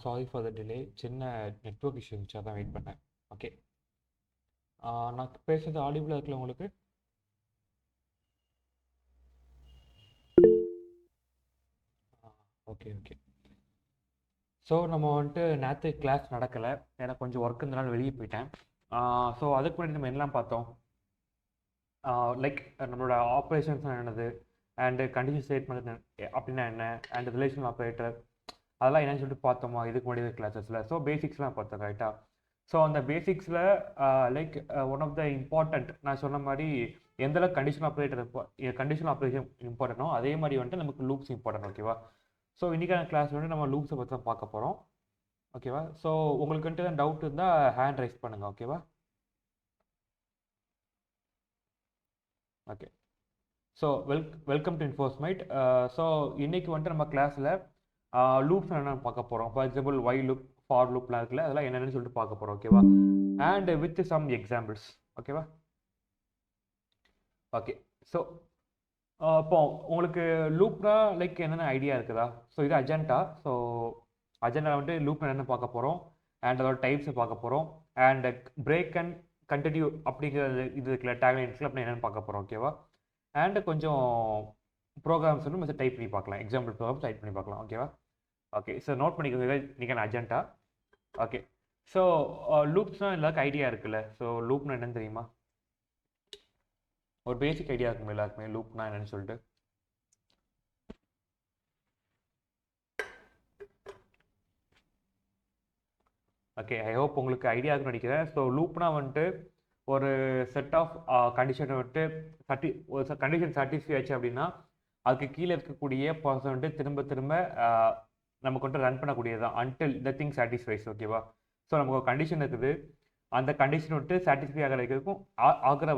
Sorry for the delay. சின்ன network issue இருந்துச்சு, அதான் வெயிட் பண்ணேன். ஓகே. நான் பேசுறது ஆடிபிளாக இருக்குல்ல உங்களுக்கு? Okay okay. ஸோ நம்ம வந்துட்டு நேற்று கிளாஸ் நடக்கலை, எனக்கு கொஞ்சம் ஒர்க் இருந்தனால வெளியே போயிட்டேன். ஸோ அதுக்கு முன்னாடி நம்ம என்னலாம் பார்த்தோம்? லைக் நம்மளோட ஆப்ரேஷன்ஸ் என்னது, அண்டு கண்டிஷன் ஸ்டேட்மெண்ட் அப்படின்னா என்ன, அண்ட் ரிலேஷனல் ஆப்ரேட்டர், அதெல்லாம் என்னன்னு சொல்லிட்டு பார்த்தோமா இதுக்கு முன்னாடி கிளாஸஸில்? ஸோ பேசிக்ஸ்லாம் பார்த்தோம், ரைட்டா? ஸோ அந்த பேசிக்ஸில் like one of the important, நான் சொன்ன மாதிரி எந்தளவுக்கு கண்டிஷனல் ஆப்ரேஷன் இம்பார்ட்டனோ அதே மாதிரி வந்துட்டு நமக்கு லூப்ஸ் இம்பார்ட்டன்ட், ஓகேவா? ஸோ இன்றைக்கான கிளாஸ் வந்து நம்ம லூப்ஸை பற்றி தான் பார்க்க போகிறோம், ஓகேவா? ஸோ உங்களுக்கு வந்துட்டு தான் டவுட் இருந்தால் ஹேண்ட் ரைஸ் பண்ணுங்கள், ஓகேவா? Okay. So welcome to Infosmight. So இன்றைக்கி வந்துட்டு நம்ம கிளாஸில் லூப்ஸ் என்னென்னு பார்க்க போகிறோம். For example while loop, for லூப்லாம் இருக்குல்ல, அதெல்லாம் என்னென்னு சொல்லிட்டு பார்க்க போகிறோம், ஓகேவா? அண்ட் வித் சம் எக்ஸாம்பிள்ஸ், ஓகேவா? ஓகே. ஸோ இப்போ உங்களுக்கு லூப்னா லைக் என்னென்ன ஐடியா இருக்குதா? ஸோ இது அஜெண்டா. ஸோ அஜெண்டாவில் வந்துட்டு லூப் என்னென்னு பார்க்க போகிறோம், அண்ட் அதோட டைப்ஸை பார்க்க போகிறோம், அண்ட் பிரேக் அண்ட் கண்டினியூ அப்படிங்கிறது இது இருக்குல்ல, டேக்லைன்ஸ்ல அப்படி என்னென்னு பார்க்க போகிறோம், ஓகேவா? அண்ட் கொஞ்சம் ப்ரோக்ராம்ஸ் வந்து கொஞ்சம் டைப் பண்ணி பார்க்கலாம், எக்ஸாம்பிள் ப்ரோக்ராம்ஸ் டைப் பண்ணி பார்க்கலாம், ஓகேவா? ஓகே. ஸோ நோட் பண்ணிக்கோங்க, நீங்கள் அஜெண்டா. ஓகே. ஸோ லூப்ஸ்னால் எல்லாருக்கும் ஐடியா இருக்குல்ல. ஸோ லூப்னா என்னன்னு தெரியுமா? ஒரு பேசிக் ஐடியா இருக்கும் எல்லாருக்குமே லூப்னா என்னன்னு சொல்லிட்டு. ஓகே, ஐ ஹோப் உங்களுக்கு ஐடியா இருக்குன்னு நினைக்கிறேன். ஸோ லூப்னா வந்துட்டு ஒரு செட் ஆஃப் கண்டிஷனை வந்துட்டு ஒரு கண்டிஷன் சாட்டிஸ்ஃபை ஆச்சு அப்படின்னா அதுக்கு கீழே இருக்கக்கூடிய ப்ராசஸ் வந்துட்டு திரும்ப திரும்ப நமக்கு வந்துட்டு ரன் பண்ணக்கூடியது தான் அன்டில் த திங் சாட்டிஸ்ஃபைஸ், ஓகேவா? ஸோ நமக்கு ஒரு கண்டிஷன் இருக்குது, அந்த கண்டிஷன் வந்துட்டு சாட்டிஸ்ஃபை ஆகிற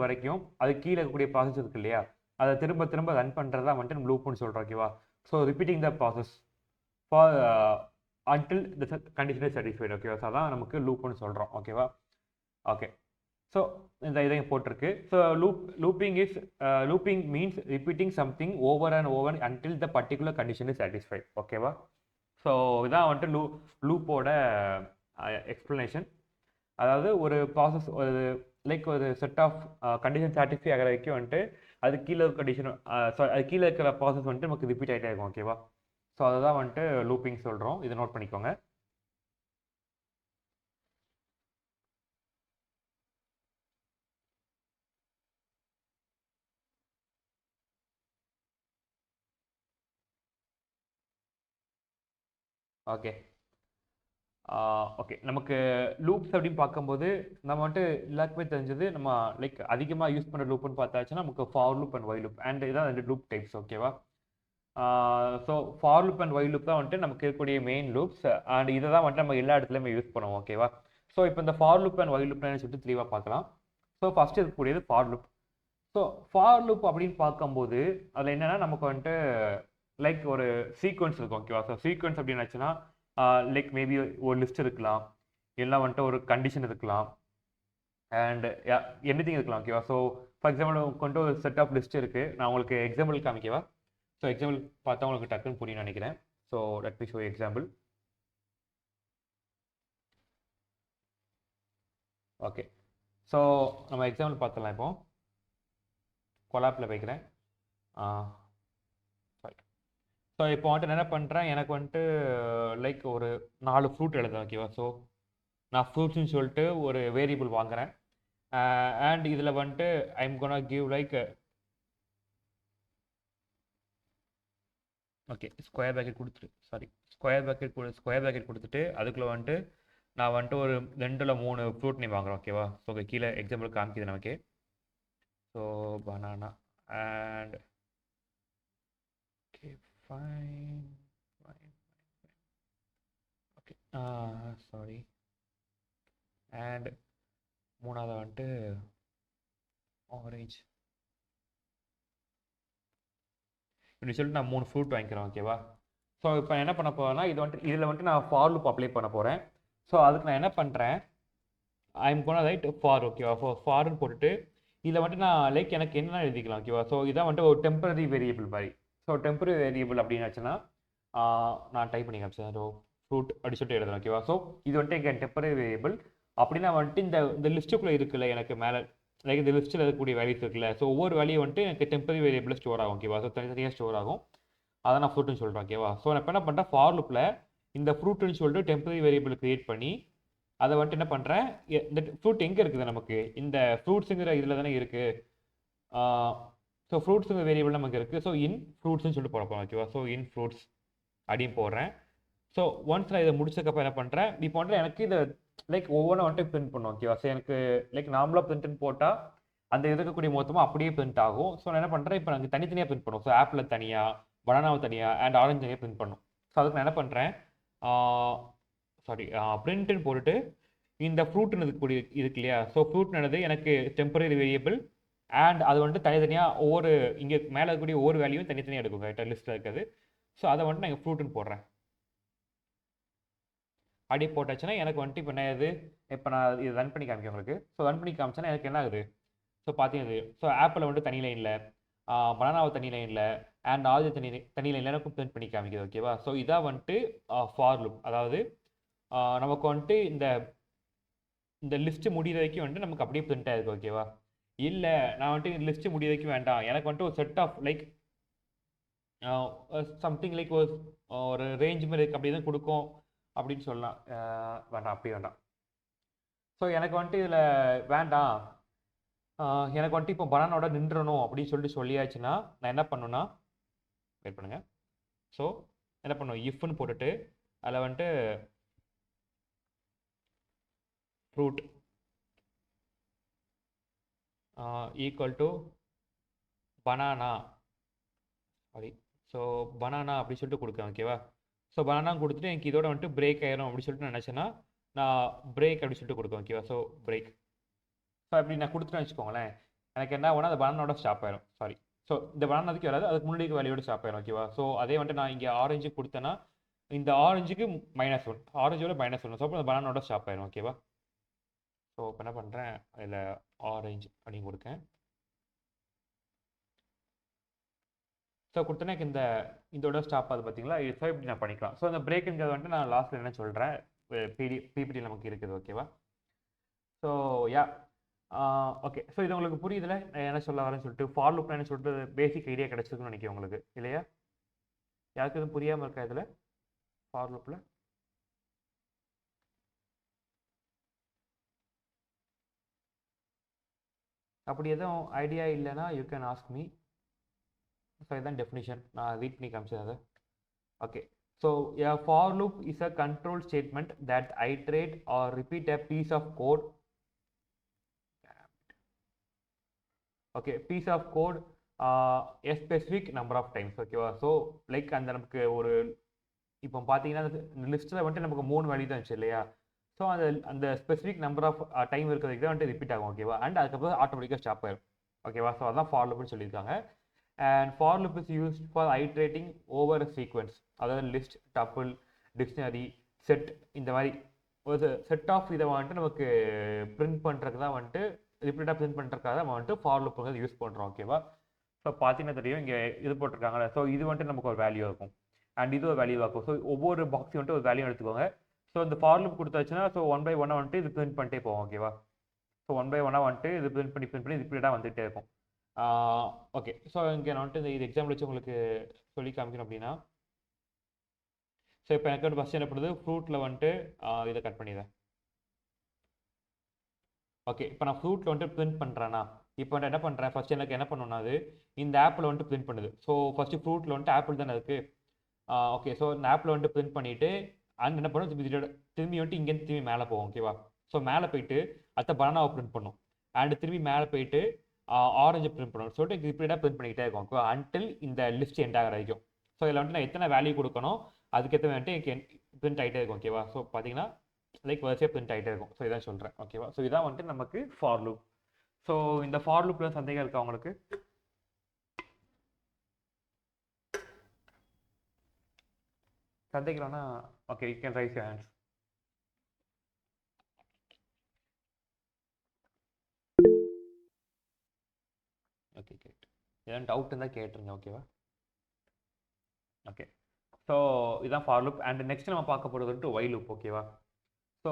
வரைக்கும் அது கீழே இருக்கக்கூடிய ப்ராசஸ் இருக்கு இல்லையா, அதை திரும்ப திரும்ப ரன் பண்ணுறதா வந்துட்டு நம்ம லூப்னு சொல்கிறோம், ஓகேவா? So repeating the process for until the condition is satisfied, ஓகேவா? ஸோ அதான் நமக்கு லூப்னு சொல்கிறோம், ஓகேவா? ஓகே. ஸோ இந்த இதையும் போட்டிருக்கு. So looping means repeating something over and over until the particular condition is satisfied, ஓகேவா? ஸோ இதான் வந்துட்டு லூப்போட எக்ஸ்ப்ளனேஷன். அதாவது ஒரு ப்ராசஸ், ஒரு லைக் ஒரு செட் ஆஃப் கண்டிஷன் சாட்டிஸ்ஃபை ஆகிற வரைக்கும் வந்துட்டு அது கீழே கண்டிஷன், அது கீழே இருக்கிற ப்ராசஸ் வந்துட்டு நமக்கு ரிப்பீட் ஆகிட்டே இருக்கும், ஓகேவா? ஸோ அதை தான் வந்துட்டு லூப்பிங் சொல்கிறோம். இதை நோட் பண்ணிக்கோங்க. ஓகே. ஓகே, நமக்கு லூப்ஸ் அப்படின்னு பார்க்கும்போது நம்ம வந்துட்டு எல்லாருக்குமே தெரிஞ்சது, நம்ம லைக் அதிகமாக யூஸ் பண்ணுற லூப்னு பார்த்தாச்சுன்னா நமக்கு for loop and while loop, and இதான் 2 லூப் டைப்ஸ், ஓகேவா? So for loop and while loop தான் வந்துட்டு நமக்கு இருக்கக்கூடிய மெயின் லூப்ஸ், அண்ட் இதை தான் வந்துட்டு நம்ம எல்லா இடத்துலையுமே யூஸ் பண்ணுவோம், ஓகேவா? ஸோ இப்போ இந்த ஃபார் லூப் அண்ட் ஒய் லூப்னு சொல்லிட்டு தெளிவாக பார்க்கலாம். ஸோ ஃபஸ்ட்டு இருக்கக்கூடியது for loop. So for loop அப்படின்னு பார்க்கும்போது அதில் என்னென்னா நமக்கு வந்துட்டு லைக் ஒரு சீக்வன்ஸ் இருக்கும், ஓகேவா? ஸோ சீக்வன்ஸ் அப்படின்னாச்சுன்னா லைக் மேபி ஒரு லிஸ்ட் இருக்கலாம், இல்லை வந்துட்டு ஒரு கண்டிஷன் இருக்கலாம், அண்ட் எனிதிங் இருக்கலாம், ஓகேவா? ஸோ ஃபார் எக்ஸாம்பிள் கொண்டு ஒரு செட் ஆஃப் லிஸ்ட் இருக்குது, நான் உங்களுக்கு எக்ஸாம்பிள் காமிக்கவா? ஸோ எக்ஸாம்பிள் பார்த்தா உங்களுக்கு டக்குன்னு புரியும் நினைக்கிறேன். So let me show example. Okay. So நம்ம எக்ஸாம்பிள் பார்த்துடலாம். இப்போ கொலாப்பில் வைக்கிறேன். ஸோ இப்போ வந்துட்டு என்ன பண்ணுறேன், எனக்கு வந்துட்டு லைக் ஒரு 4 ஃப்ரூட் எழுதுறேன், ஓகேவா? ஸோ நான் ஃப்ரூட்ஸ்னு சொல்லிட்டு ஒரு வேரியபிள் வாங்குறேன், அண்ட் இதில் வந்துட்டு I'm gonna give like okay square packet கொடுத்துட்டு ஸ்கொயர் பேக்கெட் கொடுத்துட்டு அதுக்குள்ளே வந்துட்டு நான் வந்துட்டு ஒரு 2 3 ஃப்ரூட் நேம் வாங்குறேன், ஓகேவா? ஸோ கீழே எக்ஸாம்பிள் காமிக்குது நமக்கு. So banana and okay fine okay sorry, and மூணாவது வந்துட்டு ஆரேஞ்ச் இப்படி சொல்லிட்டு நான் 3 ஃப்ரூட் வாங்கிக்கிறேன், ஓகேவா? ஸோ இப்போ என்ன பண்ண போகிறேன்னா இதில் வந்துட்டு நான் ஃபார் லூப் அப்ளை பண்ண போகிறேன். ஸோ அதுக்கு நான் என்ன பண்ணுறேன், ஐம் கோனா ரைட் ஃபார், ஓகேவா? ஃபார்னு போட்டுட்டு இதில் வந்துட்டு நான் லைக் எனக்கு என்ன எழுதிக்கலாம், ஓகேவா? ஸோ இதான் வந்துட்டு ஒரு டெம்பரரி வேரியபிள் மாதிரி. ஸோ டெம்பரரி வேரியபிள் அப்படின்னாச்சுன்னா நான் டைப் பண்ணி காமிச்சேன். ஸோ ஃப்ரூட் அப்படி சொல்லிட்டு எழுதுறேன் ஓகேவா. ஸோ இது வந்துட்டு எங்கள் டெம்பரரி வேரியபிள். அப்படின்னா வந்துட்டு இந்த இந்த லிஸ்ட்டுக்குள்ளே இருக்குல்ல எனக்கு மேலே, லைக் இந்த லிஸ்ட்டில் இருக்கக்கூடிய வேல்யூஸ் இருக்குல்ல, ஸோ ஒவ்வொரு வேல்யூ வந்துட்டு எனக்கு டெம்பரரி வேரியபிள் ஸ்டோர் ஆகும் ஓகேவா. ஸோ தனித்தனியாக ஸ்டோர் ஆகும், அதை நான் ஃப்ரூட்னு சொல்கிறேன் ஓகேவா. ஸோ நான் இப்போ என்ன பண்ணுறேன், ஃபார் லூப்பில் இந்த ஃப்ரூட்னு சொல்லிட்டு டெம்பரரி வேரியபிள் கிரியேட் பண்ணி அதை வந்துட்டு என்ன பண்ணுறேன், இந்த ஃப்ரூட் எங்கே இருக்குது நமக்கு, இந்த ஃப்ரூட்ஸுங்கிற இதில் தானே இருக்குது. ஸோ ஃப்ரூட்ஸுங்கிற வேரியபிள் நமக்கு இருக்குது. ஸோ இன் ஃப்ரூட்ஸ்னு சொல்லிட்டு போகிறப்போம் ஓகேவா. ஸோ இன் ஃப்ரூட்ஸ் அப்படின்னு போடுறேன். ஸோ ஒன்ஸ் நான் இதை முடிச்சதுக்கப்புறம் என்ன பண்ணுறேன், இப்போ வந்துட்டு எனக்கு இதை லைக் ஒவ்வொன்றும் வந்துட்டு பிரிண்ட் பண்ணும் ஓகேவா. ஸோ எனக்கு லைக் நார்மலாக பிரிண்ட்னு போட்டால் அந்த இருக்கக்கூடிய மொத்தமாக அப்படியே பிரிண்ட் ஆகும். ஸோ நான் என்ன பண்ணுறேன், இப்போ எனக்கு தனித்தனியாக பிரிண்ட் பண்ணும். ஸோ ஆப்பிள் தனியாக, பனானாவை தனியாக அண்ட் ஆரஞ்சு தனியாக பிரிண்ட் பண்ணும். ஸோ அதுக்கு நான் என்ன பண்ணுறேன், சாரி பிரிண்ட்னு போட்டுட்டு இந்த ஃப்ரூட்னு இருக்கக்கூடிய இருக்கு இல்லையா. ஸோ ஃப்ரூட்னது எனக்கு டெம்பரரி வேரியபிள் அண்ட் அது வந்துட்டு தனித்தனியாக ஒவ்வொரு இங்கே மேலே இருக்கக்கூடிய ஒவ்வொரு வேல்யூவும் தனித்தனியாக எடுக்கும் கரெக்டாக லிஸ்ட்டில் இருக்குது. ஸோ அதை வந்துட்டு நான் ஃப்ரூட்னு போடுறேன். அப்படி போட்டாச்சுன்னா எனக்கு வந்துட்டு இப்போ என்ன ஆகுது, இப்போ நான் இது ரன் பண்ணி காமிக்க உங்களுக்கு. ஸோ ரன் பண்ணி காமிச்சேன்னா எனக்கு என்ன ஆகுது, ஸோ பார்த்தீங்கன்னா ஸோ ஆப்பிள் வந்துட்டு தனி லைனில், பனானாவை தனி லைனில் அண்ட் ஆல்ஜி தனி லைனில் எனக்கு பிரிண்ட் பண்ணி காமிக்குது ஓகேவா. ஸோ இதான் வந்துட்டு ஃபார் லூப். அதாவது நமக்கு வந்துட்டு இந்த இந்த லிஸ்ட்டு முடிகிற வரைக்கும் வந்துட்டு நமக்கு அப்படியே பிரிண்ட் ஆகிருக்கு ஓகேவா. இல்லை நான் வந்துட்டு இந்த லிஸ்ட்டு முடிகிற வரைக்கும் வேண்டாம், எனக்கு வந்துட்டு ஒரு set of like something like ஒரு ரேஞ்ச் மாதிரி இருக்குது அப்படி தான் கொடுக்கும் அப்படின்னு சொல்லலாம். வேண்டாம், அப்படி வேண்டாம். ஸோ எனக்கு வந்துட்டு இதில் வேண்டாம், எனக்கு வந்துட்டு இப்போ பனானோட நின்றணும் அப்படின்னு சொல்லிட்டு சொல்லியாச்சுன்னா நான் என்ன பண்ணுன்னா, வெயிட் பண்ணுங்கள். ஸோ என்ன பண்ணுவோம், இஃப்னு போட்டுட்டு அதில் வந்துட்டு fruit equal to banana, sorry, so banana அப்படி சொல்லிட்டு கொடுக்குறேன் ஓகேவா. ஸோ பனானா கொடுத்துட்டு எனக்கு இதோட வந்துட்டு பிரேக் ஆயிரும் அப்படி சொல்லிட்டு நான் நினச்சேன்னா நான் பிரேக் அப்படி சொல்லிட்டு கொடுப்பேன் ஓகேவா. So break. ஸோ அப்படி நான் கொடுத்துட்டேன்னு வச்சுக்கோங்களேன், எனக்கு என்ன ஆகும்னா அந்த பனானோட ஸ்டாப் ஆயிரும். சாரி, ஸோ இந்த பனானா அதுக்கு வராது, அதுக்கு முன்னாடி வேல்யூட ஸ்டாப் ஆயிரும் ஓகேவா. ஸோ அதே வந்துட்டு நான் இங்கே ஆரஞ்சு கொடுத்தேன்னா இந்த ஆரஞ்சுக்கு -1, ஆரஞ்சோட -1, ஸோ அப்போ அந்த பனானோட ஸ்டாப் ஆயிரும் ஓகேவா. ஸோ இப்போ என்ன பண்ணுறேன், அதில் ஆரஞ்சு அப்படின்னு கொடுக்கேன். ஸோ கொடுத்தோன்னா எனக்கு இதோட ஸ்டாப் ஆகுது பார்த்தீங்களா. ஸோ இப்படி நான் பண்ணிக்கலாம். ஸோ அந்த பிரேக்குங்கிறது வந்துட்டு நான் லாஸ்ட்டில் என்ன சொல்கிறேன், பிபிடி நமக்கு இருக்குது ஓகேவா. So yeah okay. ஸோ இது உங்களுக்கு புரியுதுல நான் என்ன சொல்ல வரேன்னு சொல்லிட்டு, ஃபார் லூப் என்ன சொல்லிட்டு பேசிக் ஐடியா கிடச்சிருக்குன்னு நினைக்கிறேன் உங்களுக்கு இல்லையா. யாருக்கு எதுவும் புரியாமல் இருக்கா இதில் ஃபார் லூப்பில்? அப்படி எதுவும் ஐடியா இல்லைன்னா you can ask me. So இதுதான் டெஃபினிஷன், நான் ரீட் பண்ணி காமிச்சது அதை. Okay. So a for loop is a control statement that iterate or repeat a piece of code. Okay, piece of code a specific number of times ஓகேவா. So like அந்த நமக்கு ஒரு இப்போ பார்த்தீங்கன்னா இந்த லிஸ்ட்டில் வந்துட்டு நமக்கு 3 வேல்யூ தான் இருந்துச்சு இல்லையா. ஸோ அந்த அந்த ஸ்பெசிஃபிக் நம்பர் ஆஃப் டைம் இருக்கிறதுக்கு தான் வந்துட்டு ரிப்பீட் ஆகும் ஓகேவா. அண்ட் அதுக்கப்புறம் ஆட்டோமேட்டிக்காக ஸ்டாப் ஆயிடும் ஓகேவா. ஸோ அதான் ஃபார் லூப்னு சொல்லியிருக்காங்க. And for loop is used for iterating over sequence, அதாவது லிஸ்ட், டப்பிள், டிக்ஷனரி, செட், இந்த மாதிரி ஒரு செட் ஆஃப் இதை வந்துட்டு நமக்கு பிரிண்ட் பண்ணுறதுக்கு தான் வந்துட்டு ரிப்பீட்டாக பிரிண்ட் பண்ணுறதுக்காக தான் நம்ம வந்துட்டு ஃபார் லூப்புங்கிறது யூஸ் பண்ணுறோம் ஓகேவா. ஸோ பார்த்தீங்கன்னா தெரியும் இங்கே இது போட்டிருக்காங்கல்ல. ஸோ இது வந்துட்டு நமக்கு ஒரு வேல்யூ இருக்கும் அண்ட் இது ஒரு வேல்யூ இருக்கும். ஸோ ஒவ்வொரு பாக்ஸையும் வந்துட்டு ஒரு வேல்யூ எடுத்துக்கோங்க. ஸோ இந்த ஃபார் லூப் கொடுத்தாச்சுன்னா ஸோ 1 by 1 வந்துட்டு இது பிரிண்ட் பண்ணிட்டே போவோம் ஓகேவா. ஸோ 1 by 1 வந்துட்டு இது பிரிண்ட் பண்ணி ரிப்பீட்டாக வந்துகிட்டே இருக்கும். ஓகே. ஸோ இங்கே நான் வந்துட்டு இது எக்ஸாம்பிள் வச்சு உங்களுக்கு சொல்லி காமிக்கணும் அப்படின்னா, ஸோ இப்போ எனக்கு வந்து ஃபஸ்ட் என்ன பண்ணுது, ஃப்ரூட்டில் வந்துட்டு இதை கட் பண்ணிடுறேன். ஓகே. இப்போ நான் ஃப்ரூட்டில் வந்துட்டு பிரிண்ட் பண்ணுறேன்னா இப்போ வந்துட்டு என்ன பண்ணுறேன், ஃபஸ்ட் எனக்கு என்ன பண்ணணும்னா அது இந்த ஆப்பில் வந்துட்டு பிரிண்ட் பண்ணுது. ஸோ ஃபஸ்ட்டு ஃப்ரூட்டில் வந்துட்டு ஆப்பிள் தானே இருக்குது. ஓகே. ஸோ இந்த ஆப்பில் வந்துட்டு பிரிண்ட் பண்ணிவிட்டு அண்ட் என்ன பண்ணும், திரும்பி வந்துட்டு இங்கேருந்து திரும்பி மேலே போகும் ஓகேவா. ஸோ மேலே போயிட்டு அடுத்த பனானாவை பிரிண்ட் பண்ணும் அண்ட் திரும்பி மேலே போயிட்டு ஆரஞ்சு பிரிண்ட் பண்ணணும் சொல்லிட்டு ரிப்பீட்டாக பிரிண்ட் பண்ணிக்கிட்டே இருக்கும் ஓகே அன்டில் இந்த லிஸ்ட் எண்ட் ஆகிற வரைக்கும். ஸோ இதில் வந்துட்டு நான் எத்தனை வேல்யூ கொடுக்கணும் அதுக்கேற்ற வந்துட்டு எனக்கு பிரிண்ட் ஆகிட்டே இருக்கும் ஓகேவா. ஸோ பார்த்தீங்கன்னா லைக் வரிசையாக பிரிண்ட் ஆகிட்டே இருக்கும். ஸோ இதான் சொல்கிறேன் ஓகேவா. ஸோ இதான் வந்துட்டு நமக்கு ஃபார் லூப். ஸோ இந்த ஃபார் லூப்பில் சந்தேகம் இருக்கா உங்களுக்கு? சந்தேகம்னா okay, you can raise your hands. Okay, கேட் ஏதாவது டவுட் இருந்தால் கேட்டுருங்க ஓகேவா. ஓகே. ஸோ இதுதான் ஃபார் லூப். அண்ட் நெக்ஸ்ட் நம்ம பார்க்க போகிறது வந்துட்டு ஒய் லூப். ஓகேவா? ஸோ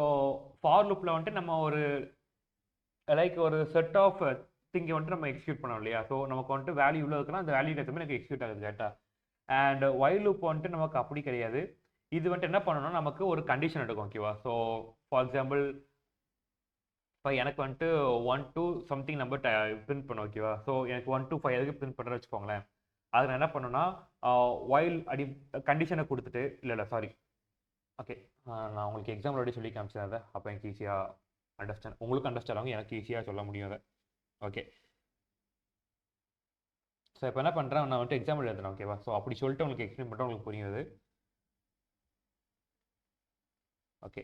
ஃபார் லூப்பில் வந்துட்டு நம்ம ஒரு லைக் ஒரு செட் ஆஃப் திங்கை வந்துட்டு நம்ம எக்ஸிக்யூட் பண்ணோம் இல்லையா? ஸோ நமக்கு வந்துட்டு வேல்யூ உள்ள இருக்குன்னா அந்த வேல்யூ ஏற்ற எனக்கு எக்ஸிக்யூட் ஆகுது கேட்டா. அண்ட் ஒய் லூப் வந்துட்டு நமக்கு அப்படி கிடையாது. இது வந்துட்டு என்ன பண்ணணும்னா நமக்கு ஒரு கண்டிஷன் எடுக்கும். ஓகேவா? ஸோ ஃபார் எக்ஸாம்பிள் இப்போ எனக்கு வந்துட்டு 1 to சம்திங் நம்பர் பிரிண்ட் பண்ணும். ஓகேவா? ஸோ எனக்கு 1 to 5 எதுக்கு பிரிண்ட் பண்ணுறேன்னு வச்சுக்கோங்களேன். அது நான் என்ன பண்ணணும்னா ஒயில் அடி கண்டிஷனை கொடுத்துட்டு இல்லை சாரி. ஓகே, நான் உங்களுக்கு எக்ஸாம்பிள் அப்படி சொல்லி காமிச்சேன் அதை. அப்போ எனக்கு ஈஸியாக அண்டர்ஸ்டாண்ட், உங்களுக்கு அண்டர்ஸ்டாண்ட் ஆகும், எனக்கு ஈஸியாக சொல்ல முடியும் அதை. ஓகே, ஸோ இப்போ என்ன பண்ணுறேன், நான் வந்துட்டு எக்ஸாம்பிள் எழுதுறேன். ஓகேவா? ஸோ அப்படி சொல்லிட்டு உங்களுக்கு எக்ஸ்பிளைன் பண்ணுறேன், உங்களுக்கு புரியுது. ஓகே,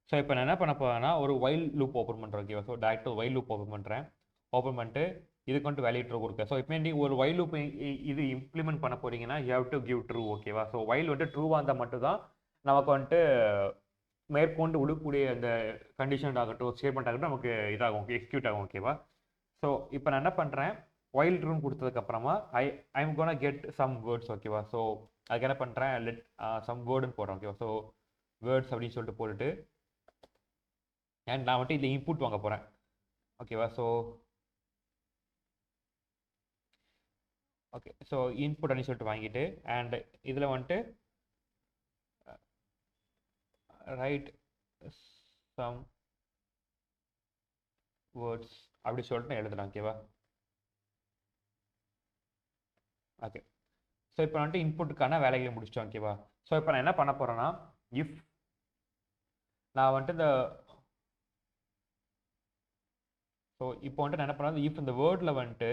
ஸோ இப்போ நான் என்ன பண்ண போகிறேன்னா ஒரு வைல் லூப் ஓப்பன் பண்ணுறேன். ஓகேவா? ஸோ டேரக்டாக வைல் லூப் ஓப்பன் பண்ணுறேன். ஓப்பன் பண்ணிட்டு இதுக்கு வந்துட்டு வேல்யூ ட்ரூ கொடுக்க. ஸோ இப்போ நீங்கள் ஒரு வைல் லூப் இது இம்ப்ளிமெண்ட் பண்ண போகிறீங்கன்னா you have to give true. ஓகேவா? ஸோ வைல் வந்துட்டு ட்ரூவாக இருந்தால் மட்டும்தான் நமக்கு வந்துட்டு மேற்கொண்டு விடக்கூடிய அந்த கண்டிஷன் ஆகட்டும், ஸ்டேட்மெண்ட் ஆகட்டும் நமக்கு இதாகும், எக்ஸிக்யூட் ஆகும். ஓகேவா? ஸோ இப்போ நான் என்ன பண்ணுறேன், வைல் ட்ரூன்னு கொடுத்ததுக்கப்புறமா I'm gonna get some words. ஓகேவா? ஸோ அதுக்கு என்ன பண்ணுறேன், லெட் சம் வேர்டுன்னு போடுறேன். ஓகேவா? ஸோ வேர்ட்ஸ் அப்படின்னு சொல்லிட்டு போட்டுட்டு அண்ட் நான் வந்துட்டு இதில் இன்புட் வாங்க போகிறேன். ஓகேவா? ஸோ ஓகே, ஸோ இன்புட் அப்படின்னு சொல்லிட்டு வாங்கிட்டு அண்ட் இதில் வந்துட்டு ரைட் சம் வேர்ட்ஸ் அப்படி சொல்லிட்டு நான் எழுதுறேன். ஓகேவா? ஓகே, ஸோ இப்போ வந்துட்டு இன்புட்டுக்கான வேலைகளை முடிச்சிட்டோம். ஓகேவா? ஸோ இப்போ நான் என்ன பண்ண போகிறேன்னா இஃப் நான் வந்துட்டு இந்த ஸோ இப்போ வந்துட்டு நான் என்ன பண்ணேன், இஃப் இந்த வேர்டில் வந்துட்டு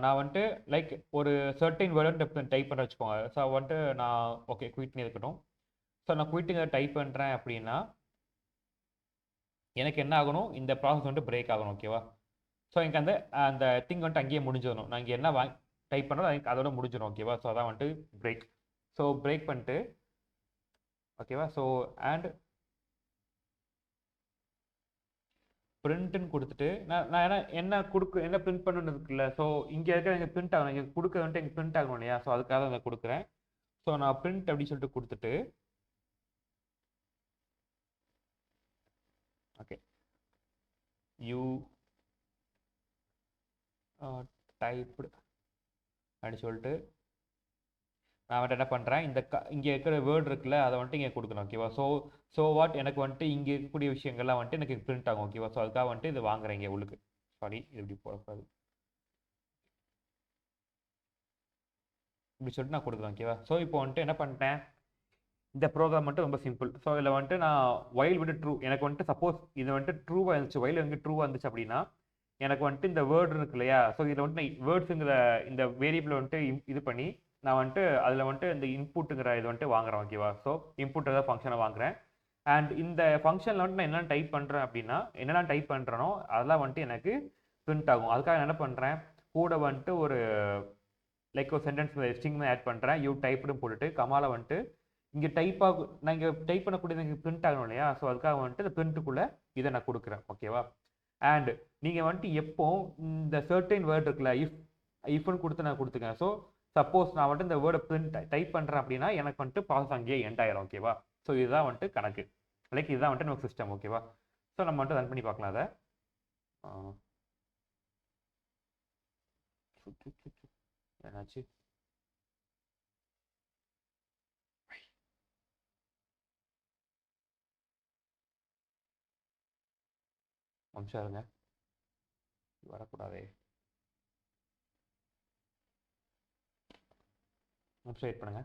நான் வந்துட்டு லைக் ஒரு சர்டைன் வேர்டு டைப் பண்ண வச்சுக்கோங்க. ஸோ வந்துட்டு நான் ஓகே குயிட்னு இருக்கட்டும். ஸோ நான் குயிட்டுங்க டைப் பண்ணுறேன் அப்படின்னா எனக்கு என்ன ஆகணும், இந்த ப்ராசஸ் வந்துட்டு பிரேக் ஆகணும். ஓகேவா? ஸோ எனக்கு அந்த அந்த திங் வந்துட்டு அங்கேயே முடிஞ்சிடணும். நான் இங்கே என்ன டைப் பண்ணுறோம் எனக்கு அதோட முடிஞ்சிடும். ஓகேவா? ஸோ அதான் வந்துட்டு பிரேக். ஸோ பிரேக் பண்ணிட்டு ஓகேவா? ஸோ அண்ட் பிரிண்ட்னு கொடுத்துட்டு நான் என்ன என்ன பிரிண்ட் பண்ணணும்னு இருக்குல்ல. ஸோ இங்கே இருக்கிற எனக்கு பிரிண்ட் ஆகணும், இங்கே கொடுக்க வந்துட்டு எனக்கு பிரிண்ட் ஆகணும் இல்லையா? ஸோ அதுக்காக நான் கொடுக்குறேன். ஸோ நான் பிரிண்ட் அப்படின்னு சொல்லிட்டு கொடுத்துட்டு ஓகே யூ டைப்டு அப்படின்னு சொல்லிட்டு நான் வந்துட்டு என்ன பண்ணுறேன், இந்த இங்கே இருக்கிற வேர்டு இருக்குல்ல அதை வந்துட்டு இங்கே கொடுக்கணும். ஓகேவா? ஸோ வாட் எனக்கு வந்துட்டு இங்கே இருக்கக்கூடிய விஷயங்கள்லாம் வந்துட்டு எனக்கு பிரிண்ட் ஆகும். ஓகேவா? ஸோ அதுக்காக வந்துட்டு இது வாங்குறேன் இங்கே உள்ளுக்கு. சாரி, இது இப்படி போடக்கூடாது, இப்படி சொல்லிட்டு நான் கொடுக்குறேன். ஓகேவா? ஸோ இப்போ வந்துட்டு என்ன பண்ணிட்டேன், இந்த ப்ரோக்ராம் மட்டும் ரொம்ப சிம்பிள். ஸோ இதில் வந்துட்டு நான் வைல் வந்துட்டு ட்ரூ, எனக்கு வந்துட்டு சப்போஸ் இது வந்துட்டு ட்ரூவாக இருந்துச்சு, வைல் வந்து ட்ரூவாக இருந்துச்சு அப்படின்னா எனக்கு வந்துட்டு இந்த வேர்டு இருக்கு இல்லையா? ஸோ இதில் வந்துட்டு நான் வேர்ட்ஸுங்கிற இந்த வேரியபிள் வந்துட்டு இது பண்ணி நான் வந்துட்டு அதில் வந்துட்டு இந்த இன்புட்டுங்கிற இது வந்துட்டு வாங்குறேன். ஓகேவா? ஸோ இன்புட் ஏதாவது ஃபங்க்ஷனை வாங்குறேன். அண்ட் இந்த ஃபங்க்ஷனில் வந்துட்டு நான் என்னென்ன டைப் பண்ணுறேன் அப்படின்னா என்னென்ன டைப் பண்ணுறனோ அதெல்லாம் வந்துட்டு எனக்கு பிரிண்ட் ஆகும். அதுக்காக என்ன பண்ணுறேன், கூட வந்துட்டு ஒரு லைக் ஒரு சென்டென்ஸ் ஸ்ட்ரிங் ஆட் பண்ணுறேன். யூ டைப்னு போட்டுட்டு கமால வந்துட்டு இங்கே டைப் ஆகும், நான் இங்கே டைப் பண்ணக்கூடியது இங்கே பிரிண்ட் ஆகணும் இல்லையா? ஸோ அதுக்காக வந்துட்டு இந்த பிரிண்ட்டுக்குள்ளே இதை நான் கொடுக்குறேன். ஓகேவா? அண்ட் நீங்கள் வந்துட்டு எப்போ இந்த சர்டைன் வேர்டு இருக்குல்ல, இஃப்னு கொடுத்து நான் கொடுத்துக்கேன். ஸோ சப்போஸ் நான் வந்துட்டு இந்த வேர்டை பிரிண்ட் டைப் பண்ணுறேன் அப்படின்னா எனக்கு வந்துட்டு ப்ராசஸ் அங்கேயே எண்ட் ஆயிரும். ஓகேவா? ஸோ இதுதான் வந்துட்டு கணக்கு, லைக் இதுதான் வந்துட்டு நமக்கு சிஸ்டம். ஓகேவா? ஸோ நம்ம வந்துட்டு ரன் பண்ணி பார்க்கலாம் அதை. என்னாச்சு, நிமிஷம் இருங்க, வரக்கூடாதே, நிமிஷம் வெயிட் பண்ணுங்க.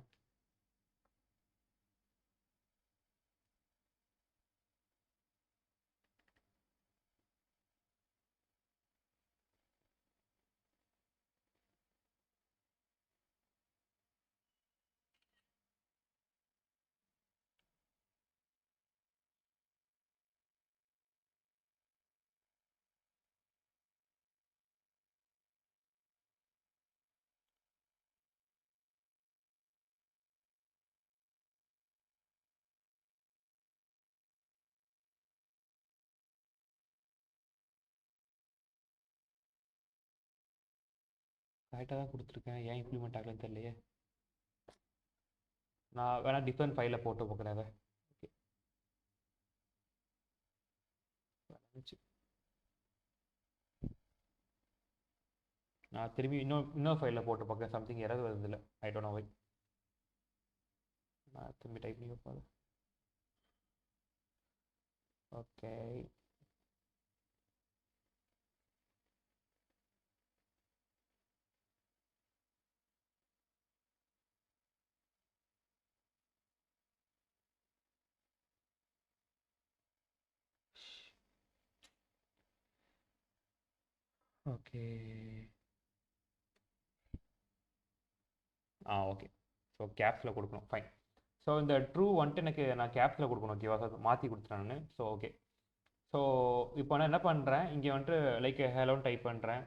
கரெக்டாக தான் கொடுத்துருக்கேன், ஏன் இம்ப்ளிமெண்ட் ஆகலன்னு தெரியலையே. நான் வேணால் டிஃப்ரெண்ட் ஃபைலில் போட்டு பார்க்குறேன் அதை. ஓகே, நான் திரும்பி இன்னொரு ஃபைலில் போட்டு பார்க்குறேன். சம்திங் எரர் வருது இல்லை, ஐ டோன்ட் நோ வை. நான் திரும்பி டைப் பண்ணி வைப்பேன். Okay, okay, okay. ஸோ கேப்ஸில் கொடுக்கணும், ஃபைன். ஸோ இந்த ட்ரூ வந்துட்டு எனக்கு நான் கேப்ஸில் கொடுக்கணும், ஓகேவா? ஸோ மாற்றி கொடுத்துட்டேன் நான். So okay. ஸோ இப்போ நான் என்ன பண்ணுறேன், இங்கே வந்துட்டு லைக் ஹலோன்னு டைப் பண்ணுறேன்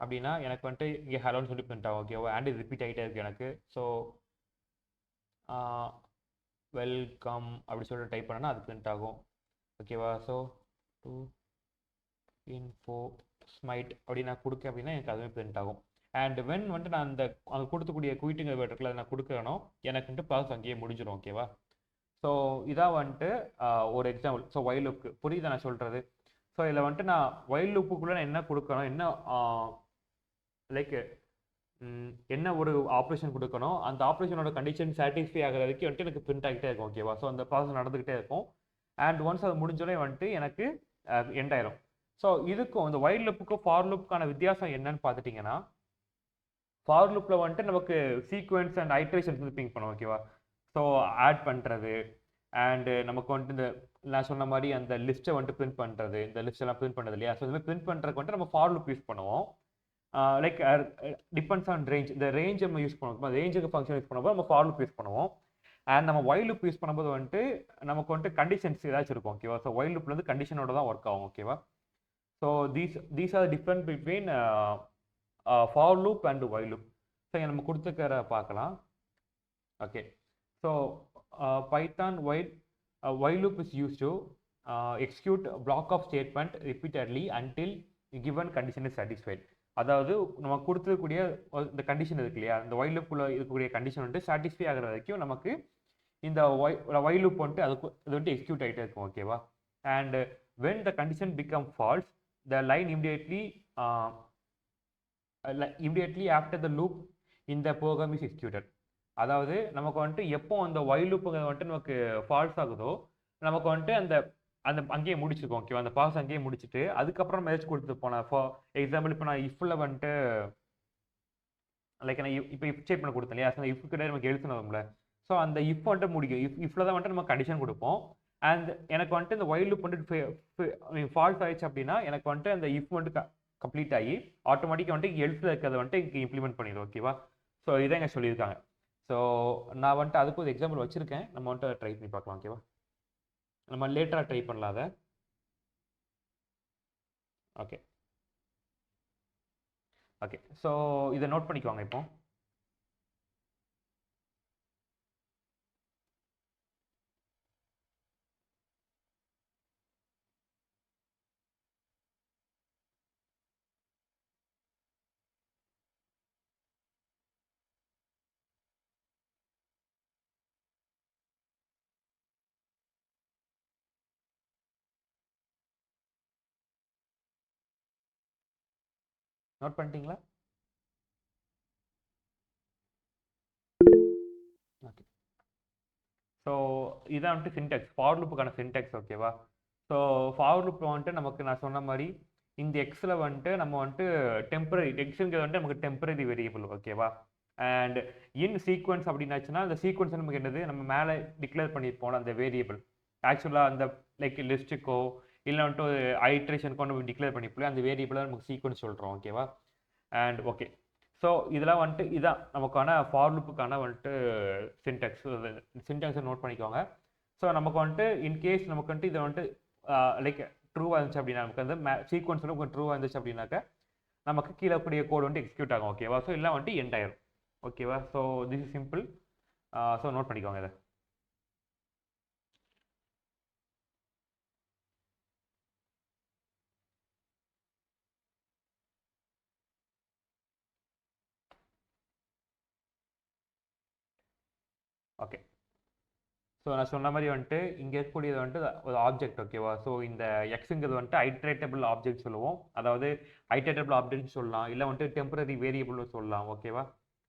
அப்படின்னா எனக்கு வந்துட்டு இங்கே ஹலோன்னு சொல்லி பிரிண்ட் ஆகும், ஓகேவா? அண்ட் இது ரிப்பீட் ஆகிட்டே இருக்குது எனக்கு. ஸோ வெல்கம் அப்படி சொல்லிட்டு டைப் பண்ணேன்னா அது பிரிண்ட் ஆகும், ஓகேவா? ஸோ டூ இன்ஃபோ ஸ்மைட் அப்படி நான் கொடுக்க அப்படின்னா எனக்கு அதுவே பிரிண்ட் ஆகும். அண்ட் வென் வந்துட்டு நான் அந்த அங்கே கொடுக்கக்கூடிய குயிட்டுங்க வேர்டுக்குள்ள நான் கொடுக்கணும், எனக்கு வந்துட்டு ப்ராசஸ் அங்கேயே முடிஞ்சிடும், ஓகேவா? ஸோ இதான் வந்துட்டு ஒரு எக்ஸாம்பிள். ஸோ ஒயில் லூப்க்கு புரியுது நான் சொல்கிறது? ஸோ இதில் வந்துட்டு நான் ஒயில் லூப்புக்குள்ளே நான் என்ன கொடுக்கணும், என்ன லைக் என்ன ஒரு ஆப்ரேஷன் கொடுக்கணும், அந்த ஆப்ரேஷனோட கண்டிஷன் சாட்டிஸ்ஃபை ஆகிற வரைக்கும் வந்துட்டு எனக்கு பிரிண்ட் ஆகிட்டே இருக்கும், ஓகேவா? ஸோ அந்த ப்ராசஸ் நடந்துக்கிட்டே இருக்கும். அண்ட் ஒன்ஸ் அது முடிஞ்சோடனே வந்துட்டு எனக்கு எண்ட் ஆயிரும். ஸோ இதுக்கும் இந்த ஒயில் லூப்புக்கும் ஃபார் லூப்புக்கான வித்தியாசம் என்னன்னு பார்த்துட்டிங்கன்னா, ஃபார் லூப்பில் வந்துட்டு நமக்கு சீக்வன்ஸ் அண்ட் ஐட்ரேஷன்ஸ் வந்து பிங்க் பண்ணுவோம், ஓகேவா? ஸோ ஆட் பண்ணுறது அண்டு நமக்கு வந்துட்டு இந்த நான் சொன்ன மாதிரி அந்த லிஸ்ட்டை வந்துட்டு பிரிண்ட் பண்ணுறது, இந்த லிஸ்ட் எல்லாம் பிரிண்ட் பண்ணுறது இல்லையா? ஸோ இதுமாதிரி பிரிண்ட் பண்ணுறதுக்கு வந்துட்டு நம்ம ஃபார் லூப் யூஸ் பண்ணுவோம். Like depends on range. இந்த ரேஞ்ச் நம்ம யூஸ் பண்ணுவோம், ரேஞ்சுக்கு ஃபங்க்ஷன் யூஸ் பண்ணும்போது நம்ம ஃபார் லூப் யூஸ் பண்ணுவோம். அண்ட் நம்ம ஒயில் லூப் யூஸ் பண்ணும்போது வந்துட்டு நமக்கு வந்துட்டு கண்டிஷன்ஸ் ஏதாச்சும் இருக்கும், ஓகேவா? ஸோ ஒயில் லூப்ல வந்து கண்டிஷனோட தான் ஒர்க் ஆகும், ஓகேவா? So these are different between for loop and while loop. So இங்கே நம்ம கொடுத்துக்கிற பார்க்கலாம். Okay, so Python while loop is used to execute a block of statement repeatedly until given condition is satisfied. அதாவது நம்ம கொடுத்துக்கூடிய இந்த condition இருக்கு இல்லையா, இந்த while loop குள்ள இருக்கக்கூடிய கண்டிஷன் வந்துட்டு சாட்டிஸ்ஃபை ஆகிற வரைக்கும் நமக்கு இந்த while loop வந்துட்டு அதுக்கு இது வந்துட்டு எக்ஸிக்யூட் ஆகிட்டே இருக்கும், ஓகேவா? And when the condition become false, the line immediately after the loop in the program is executed. அதாவது நமக்கு வந்துட்டு எப்போ அந்த ஒயில் லூப்புங்கிறது வந்துட்டு நமக்கு ஃபால்ஸ் ஆகுதோ நமக்கு வந்துட்டு அந்த அந்த அங்கேயே முடிச்சிருக்கோம், ஓகேவா? அந்த பாஸ் அங்கேயே முடிச்சுட்டு அதுக்கப்புறம் நம்ம ஏதாச்சும் கொடுத்துட்டு போனேன். ஃபார் எக்ஸாம்பிள் இப்போ நான் இஃப்ல வந்துட்டு லைக் நான் இப்போ இஃப் ஸ்டேட்மெண்ட் கொடுத்தேன் இல்லையா, அந்த இஃப் கிட்ட நமக்கு எழுத்துனோம்ல, ஸோ அந்த இஃப் வந்துட்டு முடிக்கும். இஃப்ல தான் வந்துட்டு நம்ம கண்டிஷன் கொடுப்போம். அண்ட் எனக்கு வந்துட்டு இந்த ஒயில் லூப் வந்துட்டு ஃபால்ஸ் ஆயிடுச்சு அப்படின்னா எனக்கு வந்துட்டு அந்த இஃப் வந்துட்டு கம்ப்ளீட் ஆகி ஆட்டோமேட்டிக்காக வந்துட்டு எல்ஸில் இருக்கிறத வந்துட்டு இங்கே இம்ப்ளிமெண்ட் பண்ணிடும், ஓகேவா? ஸோ இதான் இங்கே சொல்லியிருக்காங்க. ஸோ நான் வந்துட்டு அதுக்கு ஒரு எக்ஸாம்பிள் வச்சுருக்கேன், நம்ம வந்துட்டு ட்ரை பண்ணி பார்க்கலாம், ஓகேவா? நம்ம லேட்டராக ட்ரை பண்ணலாம் அதை. Okay, okay. ஸோ இதை நோட் பண்ணிக்குவாங்க இப்போ. நோட் பண்ணிட்டீங்களா? ஓகே. ஸோ இதான் வந்துட்டு சின்டெக்ஸ், ஃபார் லூப்புக்கான சின்டெக்ஸ், ஓகேவா? ஸோ ஃபார் லூப் வந்துட்டு நமக்கு நான் சொன்ன மாதிரி இந்த எக்ஸில் வந்துட்டு நம்ம வந்துட்டு டெம்பரரி எக்ஸுங்கிறது வந்துட்டு நமக்கு டெம்பரரி வேரியபிள், ஓகேவா? அண்ட் இன் சீக்வன்ஸ் அப்படின்னாச்சுன்னா அந்த சீக்வன்ஸ் நமக்கு என்னது, நம்ம மேலே டிக்ளேர் பண்ணியிருப்போம் அந்த வேரியபிள். ஆக்சுவலாக அந்த லைக் லிஸ்ட்டுக்கோ இல்லை வந்துட்டு ஒரு ஐட்ரேஷனுக்கோ நம்ம டிக்ளேர் பண்ணிப்போம், அந்த வேரியபிளாக நமக்கு சீக்வன்ஸ் சொல்கிறோம், ஓகேவா? அண்ட் ஓகே, ஸோ இதெல்லாம் வந்துட்டு இதான் நமக்கான ஃபார் லூப்புக்கான வந்துட்டு சின்டெக்ஸை நோட் பண்ணிக்கோங்க. ஸோ நமக்கு வந்துட்டு இன்கேஸ் நமக்கு வந்துட்டு இதை வந்துட்டு லைக் ட்ரூவாக இருந்துச்சு அப்படின்னா நமக்கு வந்து சீக்வன்ஸ் வந்து உங்களுக்கு ட்ரூவாக இருந்துச்சு அப்படின்னாக்க நமக்கு கீழே கூடிய கோடு வந்துட்டு எக்ஸிக்யூட் ஆகும், ஓகேவா? ஸோ எல்லாம் வந்துட்டு எண்ட் ஆயிரும், ஓகேவா? So this is simple. So note பண்ணிக்கோங்க இதை. ஓகே. ஸோ நான் சொன்ன மாதிரி வந்துட்டு இங்கே இருக்கக்கூடியது வந்துட்டு ஒரு ஆப்ஜெக்ட் ஓகேவா. ஸோ இந்த எக்ஸுங்கிறது வந்துட்டு ஐட்ரேட்டபிள் ஆப்ஜெக்ட் சொல்லுவோம். அதாவது ஐட்ரேட்டபிள் ஆப்ஜெக்ட் சொல்லலாம், இல்லை வந்துட்டு டெம்பரரி வேரியபிள்னு சொல்லலாம் ஓகேவா.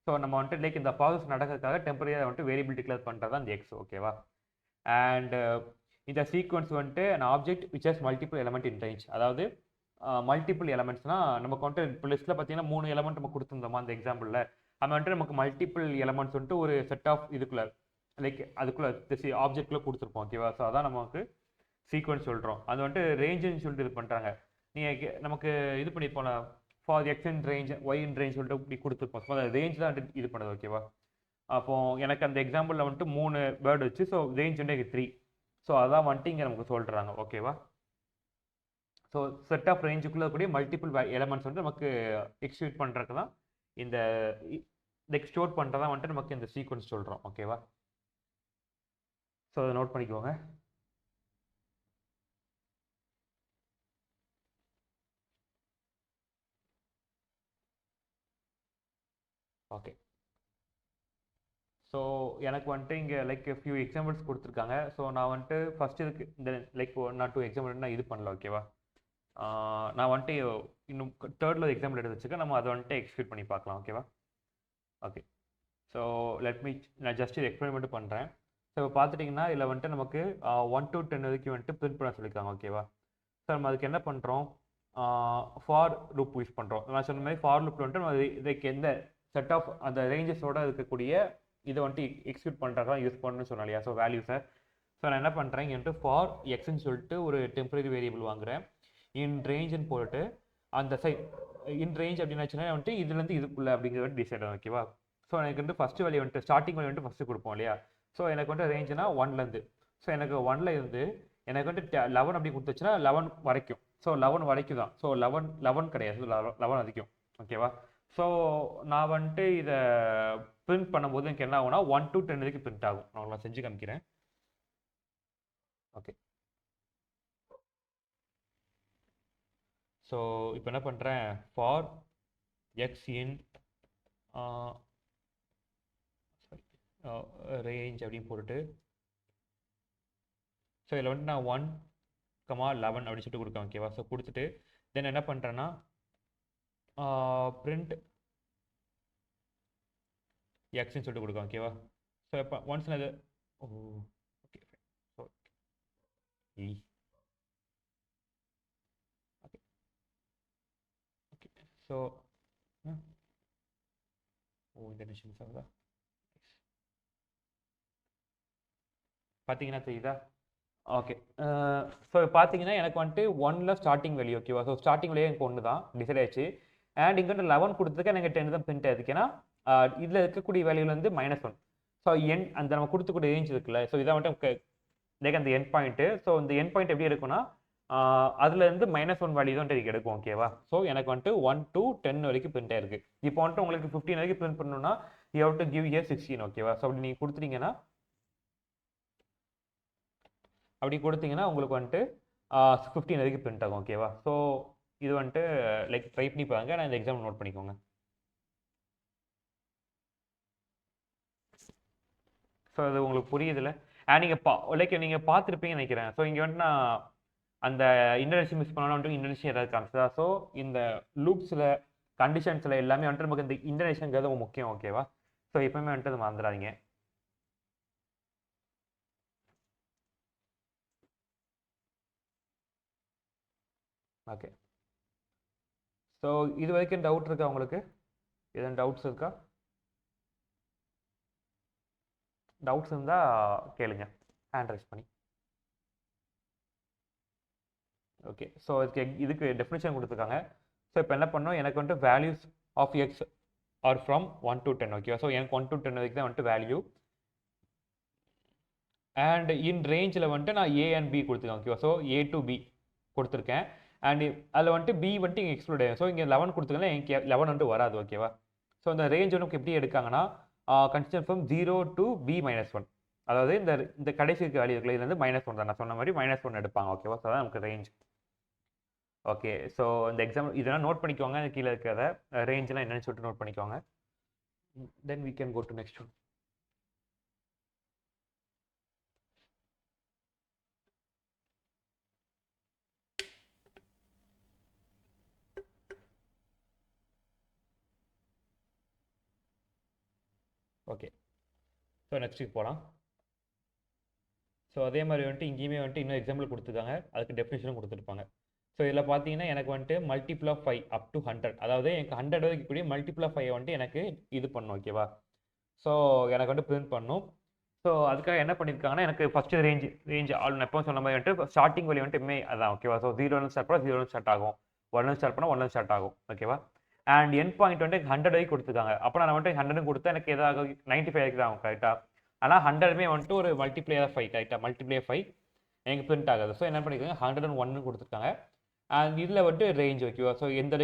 ஸோ நம்ம வந்துட்டு லைக் இந்த ப்ராசஸ் நடக்கிறதுக்காக டெம்பரரியாக வந்துட்டு வேரியபிள் டிக்ளேர் பண்ணுறது தான் இந்த எக்ஸ் ஓகேவா. அண்ட் இந்த சீக்வன்ஸ் வந்துட்டு an object which has multiple element in range. அதாவது மல்டிபிள் எலமெண்ட்ஸ்னால் நமக்கு வந்துட்டு இப்போ லிஸ்ட்டில் பார்த்தீங்கன்னா 3 எலமெண்ட் நம்ம கொடுத்துருந்தோமா அந்த எக்ஸாம்பிளில். அது வந்துட்டு நமக்கு மல்டிபிள் எலமெண்ட்ஸ் வந்துட்டு ஒரு செட் ஆஃப் இதுக்குள்ள லைக் அதுக்குள்ளே ஆப்ஜெக்ட்குள்ளே கொடுத்துருப்போம் ஓகேவா. ஸோ அதான் நமக்கு சீக்வன்ஸ் சொல்கிறோம். அது வந்துட்டு ரேஞ்சுன்னு சொல்லிட்டு இது பண்ணுறாங்க. நீங்கள் நமக்கு இது பண்ணிப்போன for x in range y in range சொல்லிட்டு இப்படி கொடுத்துருப்போம். ஸோ அந்த ரேஞ்ச் தான் வந்துட்டு இது பண்ணுது ஓகேவா. அப்போது எனக்கு அந்த எக்ஸாம்பிளில் வந்துட்டு 3 வேர்டு வச்சு ஸோ ரேஞ்ச் வந்து 3. ஸோ அதான் வந்துட்டு இங்கே நமக்கு சொல்கிறாங்க ஓகேவா. ஸோ செட் ஆஃப் ரேஞ்சுக்குள்ளே கூடிய மல்டிபிள் எலமெண்ட்ஸ் வந்து நமக்கு எக்ஸிக்யூட் பண்ணுறதுக்கு தான் இந்த ஸ்டோர் பண்ணுறதா வந்துட்டு நமக்கு இந்த சீக்வன்ஸ் சொல்கிறோம் ஓகேவா. ஸோ அதை நோட் பண்ணிக்கோங்க. ஓகே. ஸோ எனக்கு வந்துட்டு இங்கே லைக் ஃபியூ எக்ஸாம்பிள்ஸ் கொடுத்துருக்காங்க. ஸோ நான் வந்துட்டு ஃபஸ்ட் இதுக்கு இந்த லைக் 1 or 2 எக்ஸாம்பிள் நான் இது பண்ணல ஓகேவா. நான் வந்துட்டு இன்னும் தேர்டில் எக்ஸாம்பிள் எடுத்து வச்சுக்க, நம்ம அதை வந்துட்டு எக்ஸிக்யூட் பண்ணி பார்க்கலாம் ஓகேவா. ஓகே. ஸோ நான் ஜஸ்ட் இது எக்ஸ்பெரிமெண்ட் பண்ணுறேன். ஸோ இப்போ பார்த்துட்டிங்கன்னா இதில் வந்துட்டு நமக்கு 1 to 10 வரைக்கும் வந்துட்டு பிரிண்ட் பண்ண சொல்லியிருக்காங்க ஓகேவா. ஸோ நம்ம அதுக்கு என்ன பண்ணுறோம், ஃபார் லூப் யூஸ் பண்ணுறோம். நான் சொன்ன மாதிரி ஃபார் லூப் வந்துட்டு நம்ம இதுக்கு எந்த செட் ஆஃப் அந்த ரேஞ்சஸோடு இருக்கக்கூடிய இதை வந்துட்டு எக்ஸிக்யூட் பண்ணுறதா யூஸ் பண்ணணும்னு சொன்னோம் இல்லையா. ஸோ வேல்யூஸை ஸோ நான் என்ன பண்ணுறேன் இங்கே ஃபார் எக்ஸ்ன்னு சொல்லிட்டு ஒரு டெம்பரரி வேரியபிள் வாங்குகிறேன். இன் ரேஞ்சுன்னு போட்டு அந்த சைட் இன் ரேஞ்ச் அப்படின்னாச்சுன்னா வந்துட்டு இதுலேருந்து இதுக்குள்ளே அப்படிங்கிறது டிசைட் ஆகும் ஓகேவா. ஸோ எனக்கு வந்து ஃபஸ்ட்டு வேல்யூ வந்துட்டு ஸ்டார்டிங் வேல்யூ வந்துட்டு ஃபஸ்ட்டு கொடுப்போம் இல்லையா. ஸோ எனக்கு வந்து ரேஞ்சுனா 1லேருந்து, ஸோ எனக்கு 1ல் இருந்து எனக்கு வந்து 11 அப்படி கொடுத்துச்சுன்னா 11 வரைக்கும். ஸோ 11 வரைக்கும் தான். ஸோ 11 கிடையாது, 11 அதிகம் ஓகேவா. ஸோ நான் வந்துட்டு இதை பிரிண்ட் பண்ணும்போது எனக்கு என்ன ஆகும்னா 1 to 10 வரைக்கும் பிரிண்ட் ஆகும். நான் உங்களுக்கு செஞ்சு காமிக்கிறேன். ஓகே. ஸோ இப்போ என்ன பண்ணுறேன், ஃபார் எக்ஸ் இன் ரேஞ்ச் அப்படின்னு போட்டுட்டு ஸோ இதில் வந்துட்டு நான் 1, 11 அப்படின்னு சொல்லிட்டு கொடுப்பேன் ஓகேவா. ஸோ கொடுத்துட்டு தென் என்ன பண்ணுறேன்னா பிரிண்ட் எக்ஸ்ன்னு சொல்லிட்டு கொடுக்கும் ஓகேவா. ஸோ இப்போ ஒன்ஸ் நான் okay so okay okay. So இந்த நிமிஷம் சார் பார்த்தீங்கன்னா தெரியுதா. ஓகே. ஸோ பார்த்தீங்கன்னா எனக்கு வந்துட்டு 1ல் ஸ்டார்டிங் வேல்யூ ஓகேவா. ஸோ ஸ்டார்டிங் வேல்யூ எனக்கு 1 தான் டிசைட் ஆயிடுச்சு. அண்ட் இங்கே 11 கொடுத்ததுக்கு எனக்கு 10 தான் பிரிண்ட் ஆயிருக்கு. ஏன்னா இதில் இருக்கக்கூடிய வேல்யூலேருந்து -1. ஸோ அந்த நம்ம கொடுத்துக்கூடிய ரேஞ்ச் இருக்குல்ல, ஸோ இதான் வந்துட்டு லைக் அந்த என் பாயிண்ட்டு. ஸோ இந்த என் பாயிண்ட் எப்படி இருக்குன்னா அதுலேருந்து -1 வேல்யூ தான் எனக்கு எடுக்கும் ஓகேவா. ஸோ எனக்கு வந்துட்டு 1 to 10 வரைக்கும் பிரிண்ட் ஆயிருக்கு. இப்போ வந்துட்டு உங்களுக்கு 15 வரைக்கும் பிரிண்ட் பண்ணணும்னா you have to give here 16 ஓகேவா. ஸோ அப்படி நீங்கள் கொடுத்துட்டீங்கன்னா உங்களுக்கு வந்துட்டு 15 வரைக்கும் பிரிண்ட் ஆகும் ஓகேவா. ஸோ இது வந்துட்டு லைக் ட்ரை பண்ணி பாருங்க. நான் இந்த எக்ஸாம்பிள் நோட் பண்ணிக்கோங்க. ஸோ அது உங்களுக்கு புரியுதுல்ல. நீங்கள் நீங்கள் பார்த்துருப்பீங்கன்னு நினைக்கிறேன். ஸோ இங்கே வந்துட்டு நான் அந்த இன்டர்நெஷன் மிஸ் பண்ணணும் இன்டர்நெஷன் ஏதாவது காமிச்சதா. ஸோ இந்த லூப்ஸில் கண்டிஷன்ஸில் எல்லாமே வந்துட்டு நமக்கு இந்த இன்டர்நெஷனுங்கிறது முக்கியம் ஓகேவா. ஸோ எப்பவுமே வந்துட்டு அது மறந்துடாதீங்க. ஓகே. ஸோ இது வரைக்கும் டவுட் இருக்கா உங்களுக்கு? எதுவும் டவுட்ஸ் இருக்கா? டவுட்ஸ் இருந்தால் கேளுங்க ஹேண்ட் ரைஸ் பண்ணி. ஓகே. ஸோ இதுக்கு டெஃபினிஷன் கொடுத்துருக்காங்க. ஸோ இப்போ என்ன பண்ணோம், எனக்கு வந்துட்டு values of X are from 1 to 10 ஓகேவா. ஸோ எனக்கு 1 to 10 வரைக்கும் தான் வந்துட்டு வேல்யூ. அண்ட் இன் ரேஞ்சில் வந்துட்டு நான் A and B கொடுத்துருக்கேன் ஓகேவா. ஸோ A to B கொடுத்துருக்கேன். அண்ட் அதில் வந்துட்டு B வந்துட்டு இங்கே எக்ஸ்க்ளூட் ஆகும். ஸோ இங்கே 11 கொடுத்துருக்கேன், எனக்கு 11 வந்துட்டு வராது ஓகேவா. ஸோ இந்த ரேஞ்ச் வந்து எப்படி எடுக்காங்கன்னா கன்சிடர் ஃப்ரம் 0 to B-1. அதாவது இந்த கடைசி வேல்யூ இருக்குல்ல, இது வந்து -1 தான். நான் சொன்ன மாதிரி -1 எடுப்பாங்க ஓகேவா. ஸோ அதான் நமக்கு ரேஞ்ச். ஓகே. ஸோ இந்த எக்ஸாம்பிள் இதெல்லாம் நோட் பண்ணிக்கோங்க. கீழே இருக்கிறத ரேஞ்செலாம் என்னன்னு சொல்லிட்டு நோட் பண்ணிக்கோங்க. Then we can go to next one. Okay, so நெக்ஸ்ட்டுக்கு போகலாம். ஸோ அதே மாதிரி வந்துட்டு இங்கேயுமே வந்துட்டு இன்னும் எக்ஸாம்பிள் கொடுத்துருக்காங்க, அதுக்கு டெஃபினேஷனும் கொடுத்துருப்பாங்க. ஸோ இதில் பார்த்தீங்கன்னா எனக்கு வந்துட்டு மல்டிபிள் ஆஃப் 5 அப் டு 100, அதாவது எனக்கு 100 வரைக்கும் கூடிய மல்டிபிள் ஆஃப் 5 வந்துட்டு எனக்கு இது பண்ணும். ஓகேவா? ஸோ எனக்கு வந்துட்டு பிரிண்ட் பண்ணும். ஸோ அதுக்காக என்ன பண்ணியிருக்காங்கன்னா, எனக்கு ஃபஸ்ட்டு ரேஞ்ச் ஆல் எப்போ சொன்ன மாதிரி வந்துட்டு ஸ்டார்டிங் வேல்யூ வந்துட்டு இமே அதான். ஓகேவா? ஸோ 0 ஸ்டார்ட் பண்ணால் 0 ஸ்டார்ட் ஆகும், 1 ஸ்டார்ட் பண்ணால் 1 ஸ்டார்ட் ஆகும். ஓகேவா? அண்ட் என் பாயிண்ட் வந்துட்டு 100 வரைக்கும் கொடுத்துருக்காங்க. அப்போ நான் வந்துட்டு 100 கொடுத்தா எனக்கு எதாவது 95 வரைக்கும் தான் ஆகும். கரெக்டாக? ஆனால் 100மே வந்துட்டு ஒரு மல்டிப்ளேயர் ஆஃப் 5. கரெக்டாக? மல்டிப்ளேயர் 5 எனக்கு பிரிண்ட் ஆகாது. ஸோ என்ன பண்ணியிருக்காங்க, 101 கொடுத்துருக்காங்க. அண்ட் இதில் வந்துட்டு ரேஞ்ச். ஓகேவா? ஸோ எந்த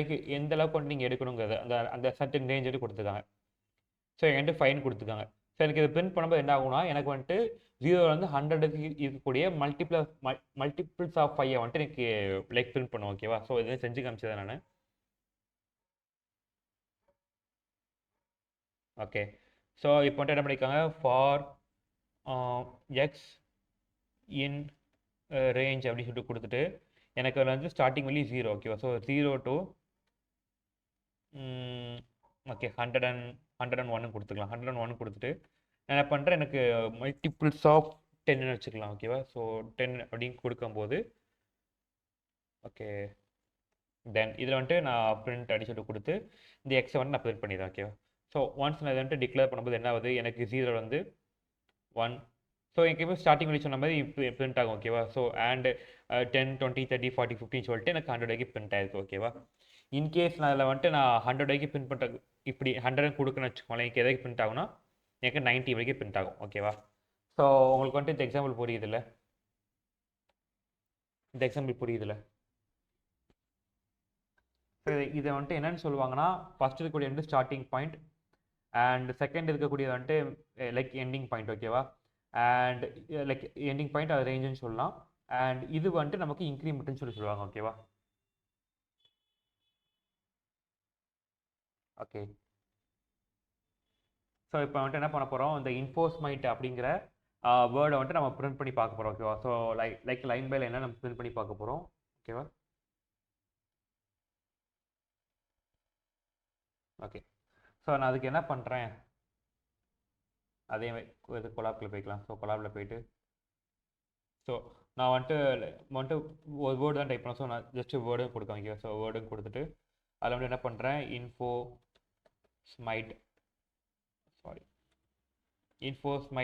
அளவுக்கு வந்து நீங்கள் எடுக்கணுங்கிறது அந்த அந்த சர்டன் ரேஞ்ச் வந்து கொடுத்துருக்காங்க. ஸோ என்கிட்ட ஃபைன் கொடுத்துருக்காங்க. ஸோ எனக்கு இது பிரிண்ட் பண்ணும்போது என்ன ஆகும்னா, எனக்கு வந்துட்டு 0 100க்கு இருக்கக்கூடிய மல்டிபிள்ஸ் ஆஃப் 5 வந்துட்டு எனக்கு லைக் பிரிண்ட் பண்ணும். ஓகேவா? ஸோ இதை செஞ்சு காமிச்சதான் நான். ஓகே, ஸோ இப்போ வந்துட்டு என்ன பண்ணியிருக்காங்க, ஃபார் எக்ஸ் இன் ரேஞ்ச் அப்படின்னு சொல்லிட்டு கொடுத்துட்டு எனக்கு அதில் வந்து ஸ்டார்டிங் வேல்யூ 0. ஓகேவா? ஸோ 0 to ஓகே 101 கொடுத்துக்கலாம். 101 கொடுத்துட்டு நான் என்ன பண்ணுறேன், எனக்கு மல்டிபிள்ஸ் ஆஃப் 10 வச்சுக்கலாம். ஓகேவா? ஸோ 10 அப்படின்னு கொடுக்கும்போது ஓகே தென் இதில் வந்துட்டு நான் பிரிண்ட் அடிச்சுட்டு கொடுத்து இந்த எக்ஸை வந்து நான் பிரிண்ட் பண்ணிடுறேன். ஓகேவா? ஸோ ஒன்ஸ் நான் இதை வந்துட்டு டிக்ளேர் பண்ணும்போது என்ன ஆகுது, எனக்கு 0 வந்து 1. ஸோ எங்கேயுமே ஸ்டார்டிங் வேல்யூ சொன்ன மாதிரி இப்போ பிரிண்ட் ஆகும். ஓகேவா? ஸோ அண்ட் 10 20 30 40 50 சொல்லிட்டு எனக்கு 100 வரைக்கும் பிரிண்ட் ஆயிருக்கு. ஓகேவா? இன்கேஸ் நான் அதில் வந்துட்டு நான் 100 வரைக்கும் பிரிண்ட் பண்ணுற இப்படி 100 கொடுக்குன்னு வச்சுக்கோங்களேன், எனக்கு எதுக்கு பிரிண்ட் ஆகும்னா எனக்கு 90 வரைக்கும் பிரிண்ட் ஆகும். ஓகேவா? ஸோ உங்களுக்கு வந்துட்டு இந்த எக்ஸாம்பிள் புரியுதுல்ல? இந்த எக்ஸாம்பிள் புரியுதுல்ல? ஸோ இதை வந்துட்டு என்னன்னு சொல்லுவாங்கன்னா, ஃபர்ஸ்ட் இருக்கக்கூடிய வந்து ஸ்டார்டிங் பாயிண்ட் அண்ட் செகண்ட் இருக்கக்கூடியது வந்துட்டு லைக் எண்டிங் பாயிண்ட். ஓகேவா? அண்ட் லைக் எண்டிங் பாயிண்ட் அது ரேஞ்சுன்னு சொல்லலாம். அண்ட் இது வந்துட்டு நமக்கு இன்க்ரிமெண்ட்னு சொல்லுவாங்க. ஓகேவா? ஓகே, ஸோ இப்போ வந்துட்டு என்ன பண்ண போகிறோம், இந்த இன்ஃபோர்ஸ்மெண்ட் அப்படிங்கிற வேர்டை வந்துட்டு நம்ம பிரிண்ட் பண்ணி பார்க்க போகிறோம். ஓகேவா? ஸோ லைக் லைன் பை லைனாக நம்ம பிரிண்ட் பண்ணி பார்க்க போகிறோம். ஓகேவா? ஓகே, ஸோ நான் அதுக்கு என்ன பண்ணுறேன், அதே இது கொலாப்பில் போய்க்கலாம். ஸோ கொலாப்பில் போயிட்டு ஸோ நான் வந்துட்டு ஒரு வேர்டு தான் டைப் பண்ணேன். ஸோ நான் ஜஸ்ட் வேர்டும் கொடுக்க வைக்கிறேன். ஸோ வேர்டும் கொடுத்துட்டு அதில் வந்து என்ன பண்ணுறேன், இன்ஃபோ ஸ்மைட்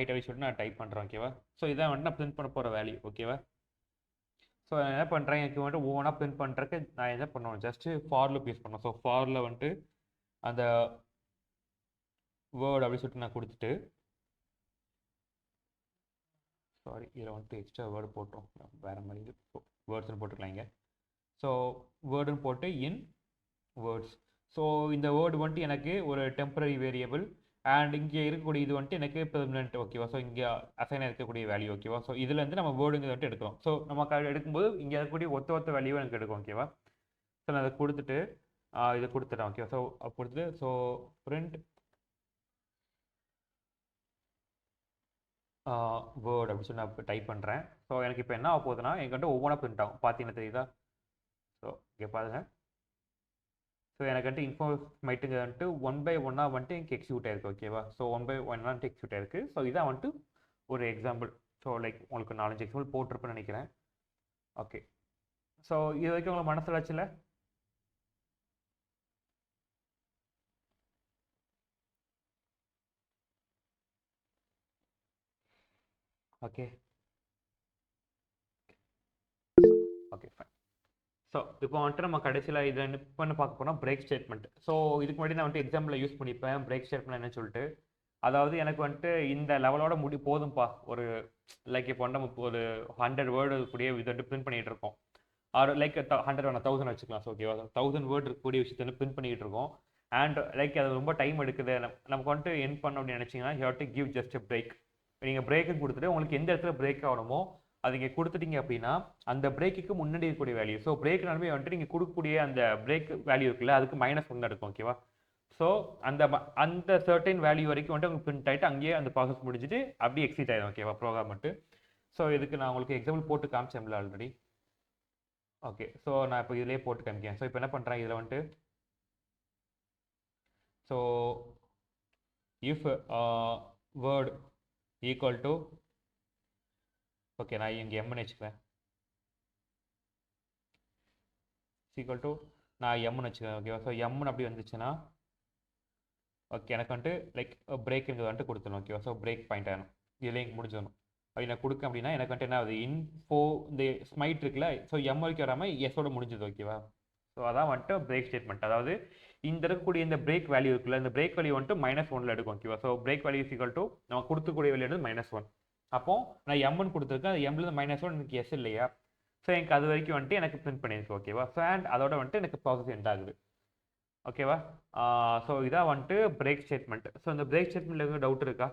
அப்படின்னு சொல்லிட்டு நான் டைப் பண்ணுறேன். ஓகேவா? ஸோ இதான் வந்துட்டு நான் பிரிண்ட் பண்ண போகிற வேல்யூ. ஓகேவா? ஸோ நான் என்ன பண்ணுறேன், எனக்கு வந்துட்டு ஒவ்வொன்றா பிரிண்ட் பண்ணுறதுக்கு நான் என்ன பண்ணுவேன், ஜஸ்ட்டு ஃபார் லூப் யூஸ் பண்ணேன். ஸோ ஃபாரில் வந்துட்டு அந்த வேர்டு அப்படின்னு சொல்லிட்டு நான் கொடுத்துட்டு சாரி இதில் வந்துட்டு எக்ஸ்ட்ரா வேர்டு போட்டோம், வேறு மாதிரி இது வேர்ட்ஸ்னு போட்டுக்கலாம் இங்கே. ஸோ வேர்டுன்னு போட்டு இன் வேர்ட்ஸ். ஸோ இந்த வேர்டு வந்துட்டு எனக்கு ஒரு டெம்பரரி வேரியபிள் அண்ட் இங்கே இருக்கக்கூடிய இது வந்துட்டு எனக்கு பெர்மனெண்ட். ஓகேவா? ஸோ இங்கே அசைனாக இருக்கக்கூடிய வேல்யூ. ஓகேவா? ஸோ இதுலேருந்து நம்ம வேர்டுங்க வந்துட்டு எடுக்கிறோம். ஸோ நமக்கு எடுக்கும்போது இங்கே இருக்கக்கூடிய ஒத்த வேல்யூ எனக்கு எடுக்கும். ஓகேவா? ஸோ நான் அதை கொடுத்துட்டு இதை கொடுத்துட்டேன். ஓகேவா? ஸோ கொடுத்துட்டு ஸோ பிரிண்ட் வேர்ட் அப்படின்னு சொல்லி நான் டைப் பண்ணுறேன். ஸோ எனக்கு இப்போ என்ன ஆக போகுதுன்னா, எனக்கு வந்துட்டு ஒவ்வொன்றா பிரிண்ட் ஆகும். பார்த்தீங்கன்னா தெரியுதா? ஸோ இங்கே பாருங்கள். ஸோ எனக்கு வந்துட்டு இன்ஃபோர்மேட்டுங்க வந்துட்டு 1 by 1 வந்துட்டு எனக்கு எக்ஸிக்யூட் ஆயிருக்கு. ஓகேவா? ஸோ 1 by 1 வந்துட்டு எக்ஸிக்யூட் ஆயிருக்கு. ஸோ இதான் வந்துட்டு ஒரு எக்ஸாம்பிள். ஸோ லைக் உங்களுக்கு 4-5 எக்ஸாம்பிள் போட்டிருப்பேன்னு நினைக்கிறேன். ஓகே, ஸோ இது வரைக்கும் உங்களுக்கு மனசில் ஆச்சுல? Okay okay fine. ஸோ இப்போ வந்துட்டு நம்ம கடைசியில் இதை இப்போ என்ன பார்க்க போனால் பிரேக் ஸ்டேட்மெண்ட். ஸோ இதுக்கு முன்னாடி நான் வந்துட்டு எக்ஸாம்பிளில் யூஸ் பண்ணிப்பேன் பிரேக் ஸ்டேட்மெண்ட் என்ன சொல்லிட்டு. அதாவது எனக்கு வந்துட்டு இந்த லெவலோட போதும்பா, ஒரு லைக் இப்போ வந்து நம்ம ஒரு 100 வேர்டு கூடிய இது வந்துட்டு பிரிண்ட் பண்ணிகிட்டு இருக்கோம். ஆர் லைக் 100 வேணா 1000 வச்சுக்கலாம். ஸோ ஓகேவா? 1000 வேர்டு இருக்கக்கூடிய விஷயத்தை வந்து பிரிண்ட் பண்ணிகிட்டு இருக்கோம். அண்ட் லைக் அது ரொம்ப டைம் எடுக்குது, நமக்கு வந்துட்டு என் பண்ண அப்படின்னு நினச்சிங்கன்னா you have to give just a break. நீங்கள் பிரேக்குன்னு கொடுத்துட்டு உங்களுக்கு எந்த இடத்துல பிரேக் ஆகணுமோ அது இங்கே கொடுத்துட்டீங்க அப்படின்னா அந்த பிரேக்குக்கு முன்னாடி இருக்கக்கூடிய வேல்யூ. ஸோ பிரேக்னாலுமே வந்துட்டு நீங்கள் கொடுக்கக்கூடிய அந்த பிரேக் வேல்யூ இருக்குல்ல, அதுக்கு -1 இருக்கும். ஓகேவா? ஸோ அந்த சர்டைன் வேல்யூ வரைக்கும் வந்துட்டு உங்களுக்கு பிரிண்ட் ஆகிட்டு அங்கேயே அந்த ப்ராசஸ் முடிஞ்சுட்டு அப்படியே எக்ஸிட் ஆயிடும். ஓகேவா? ப்ரோக்ராம் மட்டும். ஸோ இதுக்கு நான் உங்களுக்கு எக்ஸாம்பிள் போட்டு காமிச்சேன்ல ஆல்ரெடி. ஓகே, ஸோ நான் இப்போ இதிலே போட்டு காமிக்கிறேன். ஸோ இப்போ என்ன பண்ணுறேன், இதில் வந்துட்டு so if word equal to okay நான் இங்கே எம்னு வச்சுக்கிறேன் ஈக்குவல் டு நான் எம்னு வச்சுக்கிறேன் ஓகேவா ஸோ எம்னு அப்படி வந்துச்சுன்னா ஓகே எனக்கு வந்துட்டு லைக் பிரேக்குங்கிறது வந்துட்டு கொடுத்துடணும் ஓகேவா ஸோ பிரேக் பாயிண்ட் ஆகணும் இதில் எனக்கு முடிஞ்சிடணும் அப்படி நான் கொடுக்க அப்படின்னா எனக்கு வந்துட்டு என்ன ஆகுது இன்ஃபோ இந்த ஸ்மைட் இருக்குல்ல ஸோ எம் வரைக்கும் வராமல் எஸ்ஸோட முடிஞ்சது ஓகேவா ஸோ அதான் வந்துட்டு பிரேக் ஸ்டேட்மெண்ட் அதாவது இந்த இருக்கக்கூடிய இந்த பிரேக் வேல்யூ இருக்குல்ல இந்த பிரேக் வேல்யூ வந்துட்டு -1 எடுக்கும் ஓகேவா so break value equal to நம்ம கொடுத்துக்கூடிய வேல்யூ வந்து -1 அப்போ நான் எம்னு கொடுத்துருக்கேன் அது எம்லேருந்து -1 எனக்கு எஸ் இல்லையா ஸோ எனக்கு அது வரைக்கும் வந்துட்டு எனக்கு பிரிண்ட் பண்ணியிருக்கு ஓகேவா ஸோ அண்ட் அதோட வந்துட்டு எனக்கு ப்ராசஸ் எண்ட் ஆகுது ஓகேவா ஸோ இதான் வந்துட்டு பிரேக் ஸ்டேட்மெண்ட் ஸோ இந்த பிரேக் ஸ்டேட்மெண்ட்ல எதுவும் டவுட் இருக்கா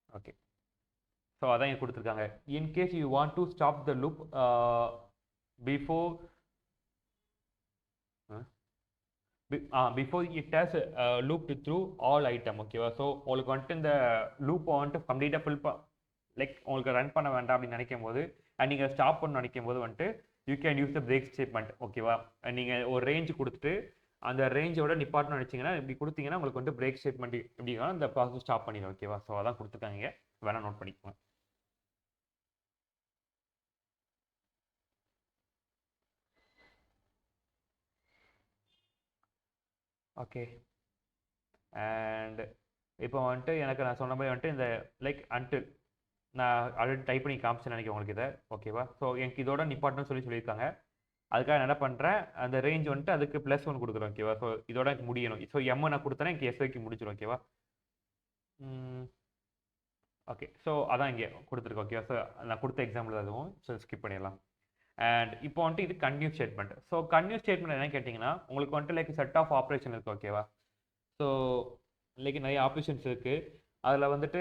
ஓகே ஸோ அதான் இங்கே கொடுத்துருக்காங்க in case you want to stop the loop before before it has loop through all item ஓகேவா ஸோ உங்களுக்கு வந்துட்டு இந்த லூப்பை வந்துட்டு கம்ப்ளீட்டாக லைக் உங்களுக்கு ரன் பண்ண வேண்டாம் அப்படின்னு நினைக்கும் போது அண்ட் நீங்கள் ஸ்டாப் பண்ண நினைக்கும் போது வந்துட்டு you can use the break statement ஓகேவா நீங்கள் ஒரு ரேஞ்ச் கொடுத்துட்டு அந்த ரேஞ்சோட நிப்பாட்டணும் நினச்சிங்கன்னா இப்படி கொடுத்தீங்கன்னா உங்களுக்கு வந்து பிரேக் ஸ்டேட்மெண்ட் எப்படின்னா அந்த ப்ராசஸ் ஸ்டாப் பண்ணிடும் ஓகேவா ஸோ அதான் கொடுத்துருக்காங்க வேணால் நோட் பண்ணிக்கலாம் ஓகே அண்ட் இப்போ வந்துட்டு எனக்கு நான் சொன்ன மாதிரி வந்துட்டு இந்த லைக் அன்டில் நான் ஆல்ரெடி டைப் பண்ணி காமிச்சேன்னு நினைக்கிறேன் உங்களுக்கு இதை ஓகேவா ஸோ எனக்கு இதோட நிப்பாட்டணும் சொல்லியிருக்காங்க அதுக்காக நான் என்ன பண்ணுறேன் அந்த ரேஞ்ச் வந்துட்டு அதுக்கு +1 கொடுக்குறேன் ஓகேவா ஸோ இதோட எனக்கு முடியணும் ஸோ எம் நான் கொடுத்தேன்னா எனக்கு எஸ் வைக்க முடிச்சிடும் ஓகேவா ஓகே ஸோ அதான் இங்கே கொடுத்துருக்கேன் ஓகேவா ஸோ நான் கொடுத்த எக்ஸாம்பிள் அதுவும் ஸோ ஸ்கிப் பண்ணிடலாம் அண்ட் இப்போ வந்துட்டு இது continue statement so continue statement என்ன கேட்டிங்கன்னா உங்களுக்கு வந்துட்டு லைக் செட் ஆஃப் ஆப்ரேஷன் இருக்குது ஓகேவா ஸோ லைக் நிறைய ஆப்ரேஷன்ஸ் இருக்குது அதில் வந்துட்டு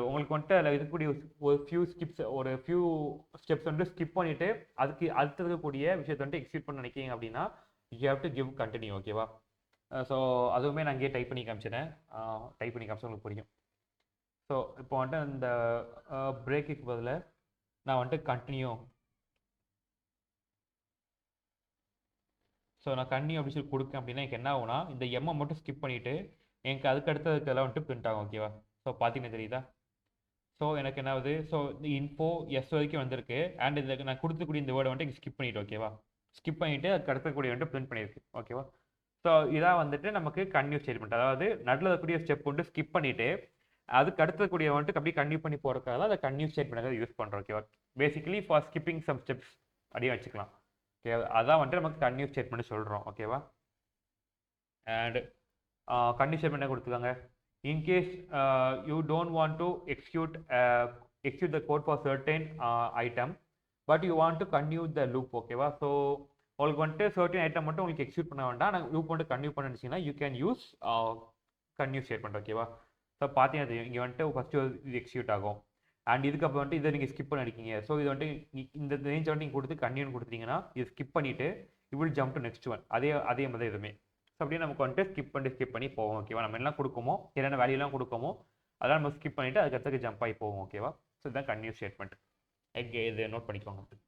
உங்களுக்கு வந்துட்டு அதில் இருக்கக்கூடிய ஒரு ஃபியூ ஸ்டெப்ஸ் வந்துட்டு ஸ்கிப் பண்ணிவிட்டு அதுக்கு அடுத்து இருக்கக்கூடிய விஷயத்தை வந்துட்டு எக்ஸிக்யூட் பண்ண நினைக்கிங்க அப்படின்னா you have to give continue ஓகேவா ஸோ அதுவுமே நான் இங்கே டைப் பண்ணி காமிச்சிட்டேன் டைப் பண்ணி காமிச்சா உங்களுக்கு புரியும் ஸோ இப்போ வந்துட்டு இந்த பிரேக்குக்கு பதில் நான் வந்துட்டு கண்டினியூ ஸோ நான் கண்டினியூ அப்படி சொல்லி கொடுக்கேன் அப்படின்னா எனக்கு என்ன ஆகும்னா இந்த எம்மை மட்டும் ஸ்கிப் பண்ணிவிட்டு எனக்கு அதுக்கு அடுத்ததுக்கெல்லாம் வந்துட்டு பிரிண்ட் ஆகும் ஓகேவா ஸோ பார்த்தீங்கன்னா தெரியுதா ஸோ எனக்கு என்ன ஆகுது ஸோ இந்த இன்ஃபோ எஸ் வரைக்கும் வந்திருக்கு அண்ட் இந்த நான் கொடுத்துக்கூடிய இந்த வேர்டை வந்துட்டு ஸ்கிப் பண்ணிவிட்டு ஓகேவா ஸ்கிப் பண்ணிவிட்டு அதுக்கு அடுத்தக்கூடிய வந்துட்டு பிரிண்ட் பண்ணியிருக்கு ஓகேவா ஸோ இதான் வந்துட்டு நமக்கு கன்டினியூ ஸ்டேட்மெண்ட் அதாவது நடுவில் இருக்கக்கூடிய ஸ்டெப் வந்துட்டு ஸ்கிப் பண்ணிவிட்டு அதுக்கு அடுத்தக்கூடிய வந்துட்டு அப்படியே கன்டினியூ பண்ணி போகிறதுக்காக அந்த கன்டினியூ ஸ்டேட்மெண்ட் யூஸ் பண்ணுறோம் ஓகேவா basically for skipping some steps அப்படியே வச்சுக்கலாம் ஓகே அதான் வந்துட்டு நமக்கு கன்டினியூ ஸ்டேட்மெண்ட் சொல்கிறோம் ஓகேவா அண்ட் கன்டினியூ ஸ்டேட்மெண்ட் என்ன கொடுத்துருக்காங்க in case you don't want to execute the code for certain item but you want to continue the loop ஓகேவா ஸோ உங்களுக்கு வந்துட்டு சர்டன் ஐட்டம் மட்டும் உங்களுக்கு எக்ஸிக்யூட் பண்ண வேண்டாம் நான் லூப் வந்துட்டு கன்டினியூ பண்ணிச்சிங்கன்னா you can use continue statement ஓகேவா ஸோ பார்த்தீங்கன்னா இங்கே வந்துட்டு ஃபஸ்ட்டு இது எக்ஸிக்யூட் ஆகும் அண்ட் இதுக்கப்புறம் வந்துட்டு இதை நீங்கள் ஸ்கிப் பண்ணிருக்கீங்க ஸோ இது வந்துட்டு இந்த ரேஞ்ச் வந்துட்டு நீங்கள் கொடுத்து கன்டினியூ கொடுத்தீங்கன்னா இது ஸ்கிப் பண்ணிவிட்டு you will jump to next one அதே மாதிரி எதுவுமே ஸோ அப்படியே நமக்கு வந்துட்டு ஸ்கிப் பண்ணி போவோம் ஓகேவா நம்ம எல்லாம் கொடுக்குமோ என்னென்ன வேல்யூலாம் கொடுக்குமோ அதெல்லாம் நம்ம ஸ்கிப் பண்ணிவிட்டு அதுக்கடுத்து ஜம்ப் ஆகி போவோம் ஓகேவா ஸோ இதுதான் கன்டினியூ ஸ்டேட்மெண்ட் இது நோட் பண்ணிக்கோங்க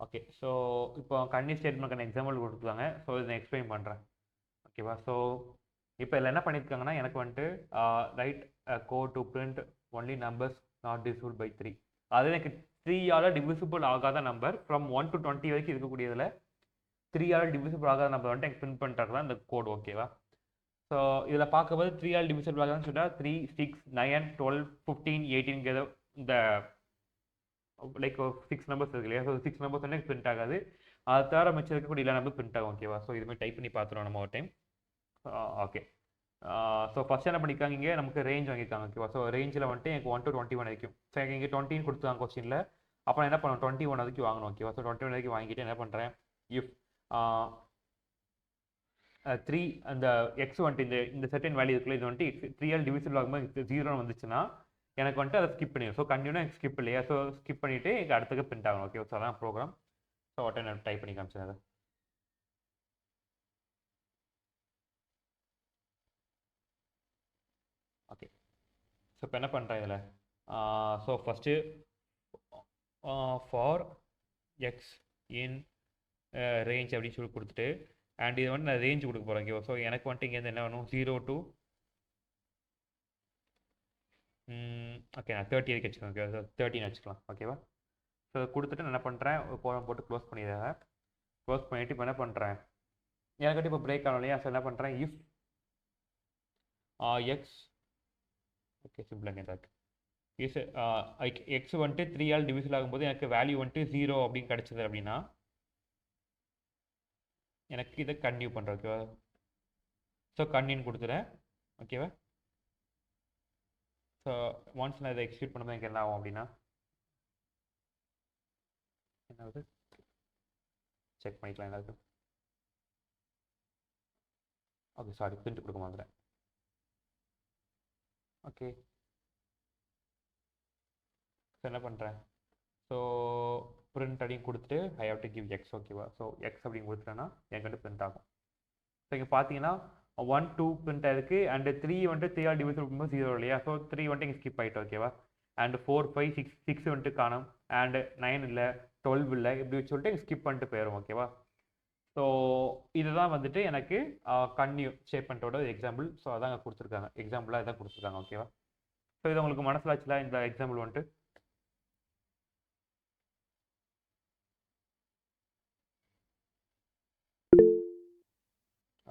ஓகே ஸோ இப்போ கன்டினியூ ஸ்டேட்மெண்ட்க்கான எக்ஸாம்பிள் கொடுத்துருக்காங்க ஸோ இதை எக்ஸ்பிளைன் பண்ணுறேன் ஓகேவா ஸோ இப்போ இதில் என்ன பண்ணியிருக்காங்கன்னா எனக்கு வந்துட்டு write code to print only numbers not divisible by 3 அது எனக்கு 3ஆல் டிவிசிபிள் ஆகாத நம்பர் ஃப்ரம் 1 to 20 வரைக்கும் இருக்கக்கூடியதில் 3ஆல் டிவிசிபிள் ஆகாத நம்பர் வந்துட்டு எனக்கு பிரிண்ட் பண்ணுறது தான் இந்த கோட் ஓகேவா ஸோ இதில் பார்க்கும்போது 3ஆல் டிவிசிபிள் ஆகாதுன்னு சொன்னால் 3, 6, 9, 12, 15, 18 இந்த லைக் 6 நம்பர்ஸ் இருக்கு இல்லையா ஸோ 6 நம்பர்ஸ் வந்து பிரிண்ட் ஆகாது அது தவிர மிச்சம் இருக்கக்கூடிய எல்லா நம்பர் பிரிண்ட் ஆகும் ஓகேவா ஸோ இதுமாதிரி டைப் பண்ணி பார்த்துருவோம் நம்ம ஒரு டைம் ஓகே ஸோ ஃபஸ்ட் என்ன பண்ணியிருக்காங்க இங்கே நமக்கு ரேஞ்ச் வாங்கியிருக்காங்க ஓகேவா ஸோ ரேஞ்சில் வந்துட்டு எனக்கு 1 to 21 வரைக்கும் ஸோ எனக்கு இங்கே 20 கொடுத்துருக்காங்க கொஸ்டினில் அப்போ நான் என்ன பண்ணுவேன் 21 வரைக்கும் வாங்கணும் ஓகேவா ஸோ 21 வரைக்கும் வாங்கிட்டு என்ன பண்ணுறேன் இஃப் த்ரீ அந்த எக்ஸ் வந்துட்டு இந்த செர்டன் வேல்யூ இருக்குல்ல, இது வந்துட்டு 3ஆல் டிவிசிபிள் ஆகும்போது 0 வந்துச்சுன்னா எனக்கு வந்துட்டு அதை ஸ்கிப் பண்ணிடும். ஸோ கண்டினியூ ஸ்கிப் இல்லையா, ஸோ ஸ்கிப் பண்ணிவிட்டு எனக்கு அடுத்தது பிரிண்ட் ஆகணும். ஓகே, ஸோ அதான் ப்ரோக்ராம். ஸோ உடனே நான் டைப் பண்ணி காமிச்சேன் அதை. ஓகே, ஸோ இப்போ என்ன பண்ணுறேன் இதில், so first for x in range அப்படின்னு சொல்லி கொடுத்துட்டு, அண்ட் இது வந்து நான் ரேஞ்ச் கொடுக்க போகிறேன். ஓகேவா, ஸோ எனக்கு வந்துட்டு இங்கேருந்து என்ன வேணும், 0 to ஓகே நான் 30 வரைக்கும் வச்சுக்கோங்க. ஓகே, ஸோ 13 வச்சுக்கலாம். ஓகேவா, ஸோ கொடுத்துட்டு நான் என்ன பண்ணுறேன், போட்டு க்ளோஸ் பண்ணிடுறேன். க்ளோஸ் பண்ணிவிட்டு இப்போ என்ன பண்ணுறேன், எனக்கு இப்போ பிரேக் ஆகணும் இல்லையா, ஸோ என்ன பண்ணுறேன், இஃப் எக்ஸ் ஓகே சிம்பிளாக இருக்கு இஸ் எக்ஸ் வந்துட்டு 3ஆல் டிவிசிபிள் ஆகும்போது எனக்கு வேல்யூ வந்துட்டு 0 அப்படின்னு கிடச்சிது அப்படின்னா எனக்கு இதை கன்டினியூ பண்ணுறேன். ஓகேவா, ஸோ கன்டினியூ கொடுத்துறேன். ஓகேவா, ஸோ ஒன்ஸ் நான் இதை எக்ஸிக்யூட் பண்ணும்போது எனக்கு என்ன ஆகும் அப்படின்னா, என்ன ஆகுது செக் பண்ணிக்கலாம் என்ன இருக்குது. ஓகே சாரி, பிரிண்ட் கொடுக்க மாட்டேன். ஓகே, ஸோ என்ன பண்ணுறேன், ஸோ பிரிண்ட் அப்படின்னு கொடுத்துட்டு I have to give x. ஓகேவா, ஸோ எக்ஸ் அப்படின்னு கொடுத்துட்டேன்னா எனக்கு வந்து பிரிண்ட் ஆகும். ஸோ இங்கே பார்த்தீங்கன்னா 1 2 பிரிண்ட் ஆயிருக்கு, அண்ட் 3 வந்துட்டு 3ஆல் டிவிசிபிள் பண்ணும்போது 0 இல்லையா, ஸோ 3 வந்துட்டு இங்கே ஸ்கிப் ஆகிட்டு. ஓகேவா, அண்ட் 4 5 6 6 வந்துட்டு காணும், அண்ட் 9 இல்லை 12 இல்லை, இப்படி வச்சு சொல்லிட்டு இங்கே ஸ்கிப் பண்ணிட்டு போயிடும். ஓகேவா, ஸோ இதுதான் வந்துட்டு எனக்கு கன்டினியூ ஸ்டேட்மெண்ட்டோட எக்ஸாம்பிள். ஸோ அதாங்க கொடுத்துருக்காங்க, எக்ஸாம்பிளாக இதான் கொடுத்துருக்காங்க. ஓகேவா, ஸோ இது உங்களுக்கு மனசிலாச்சுல இந்த எக்ஸாம்பிள் வந்துட்டு.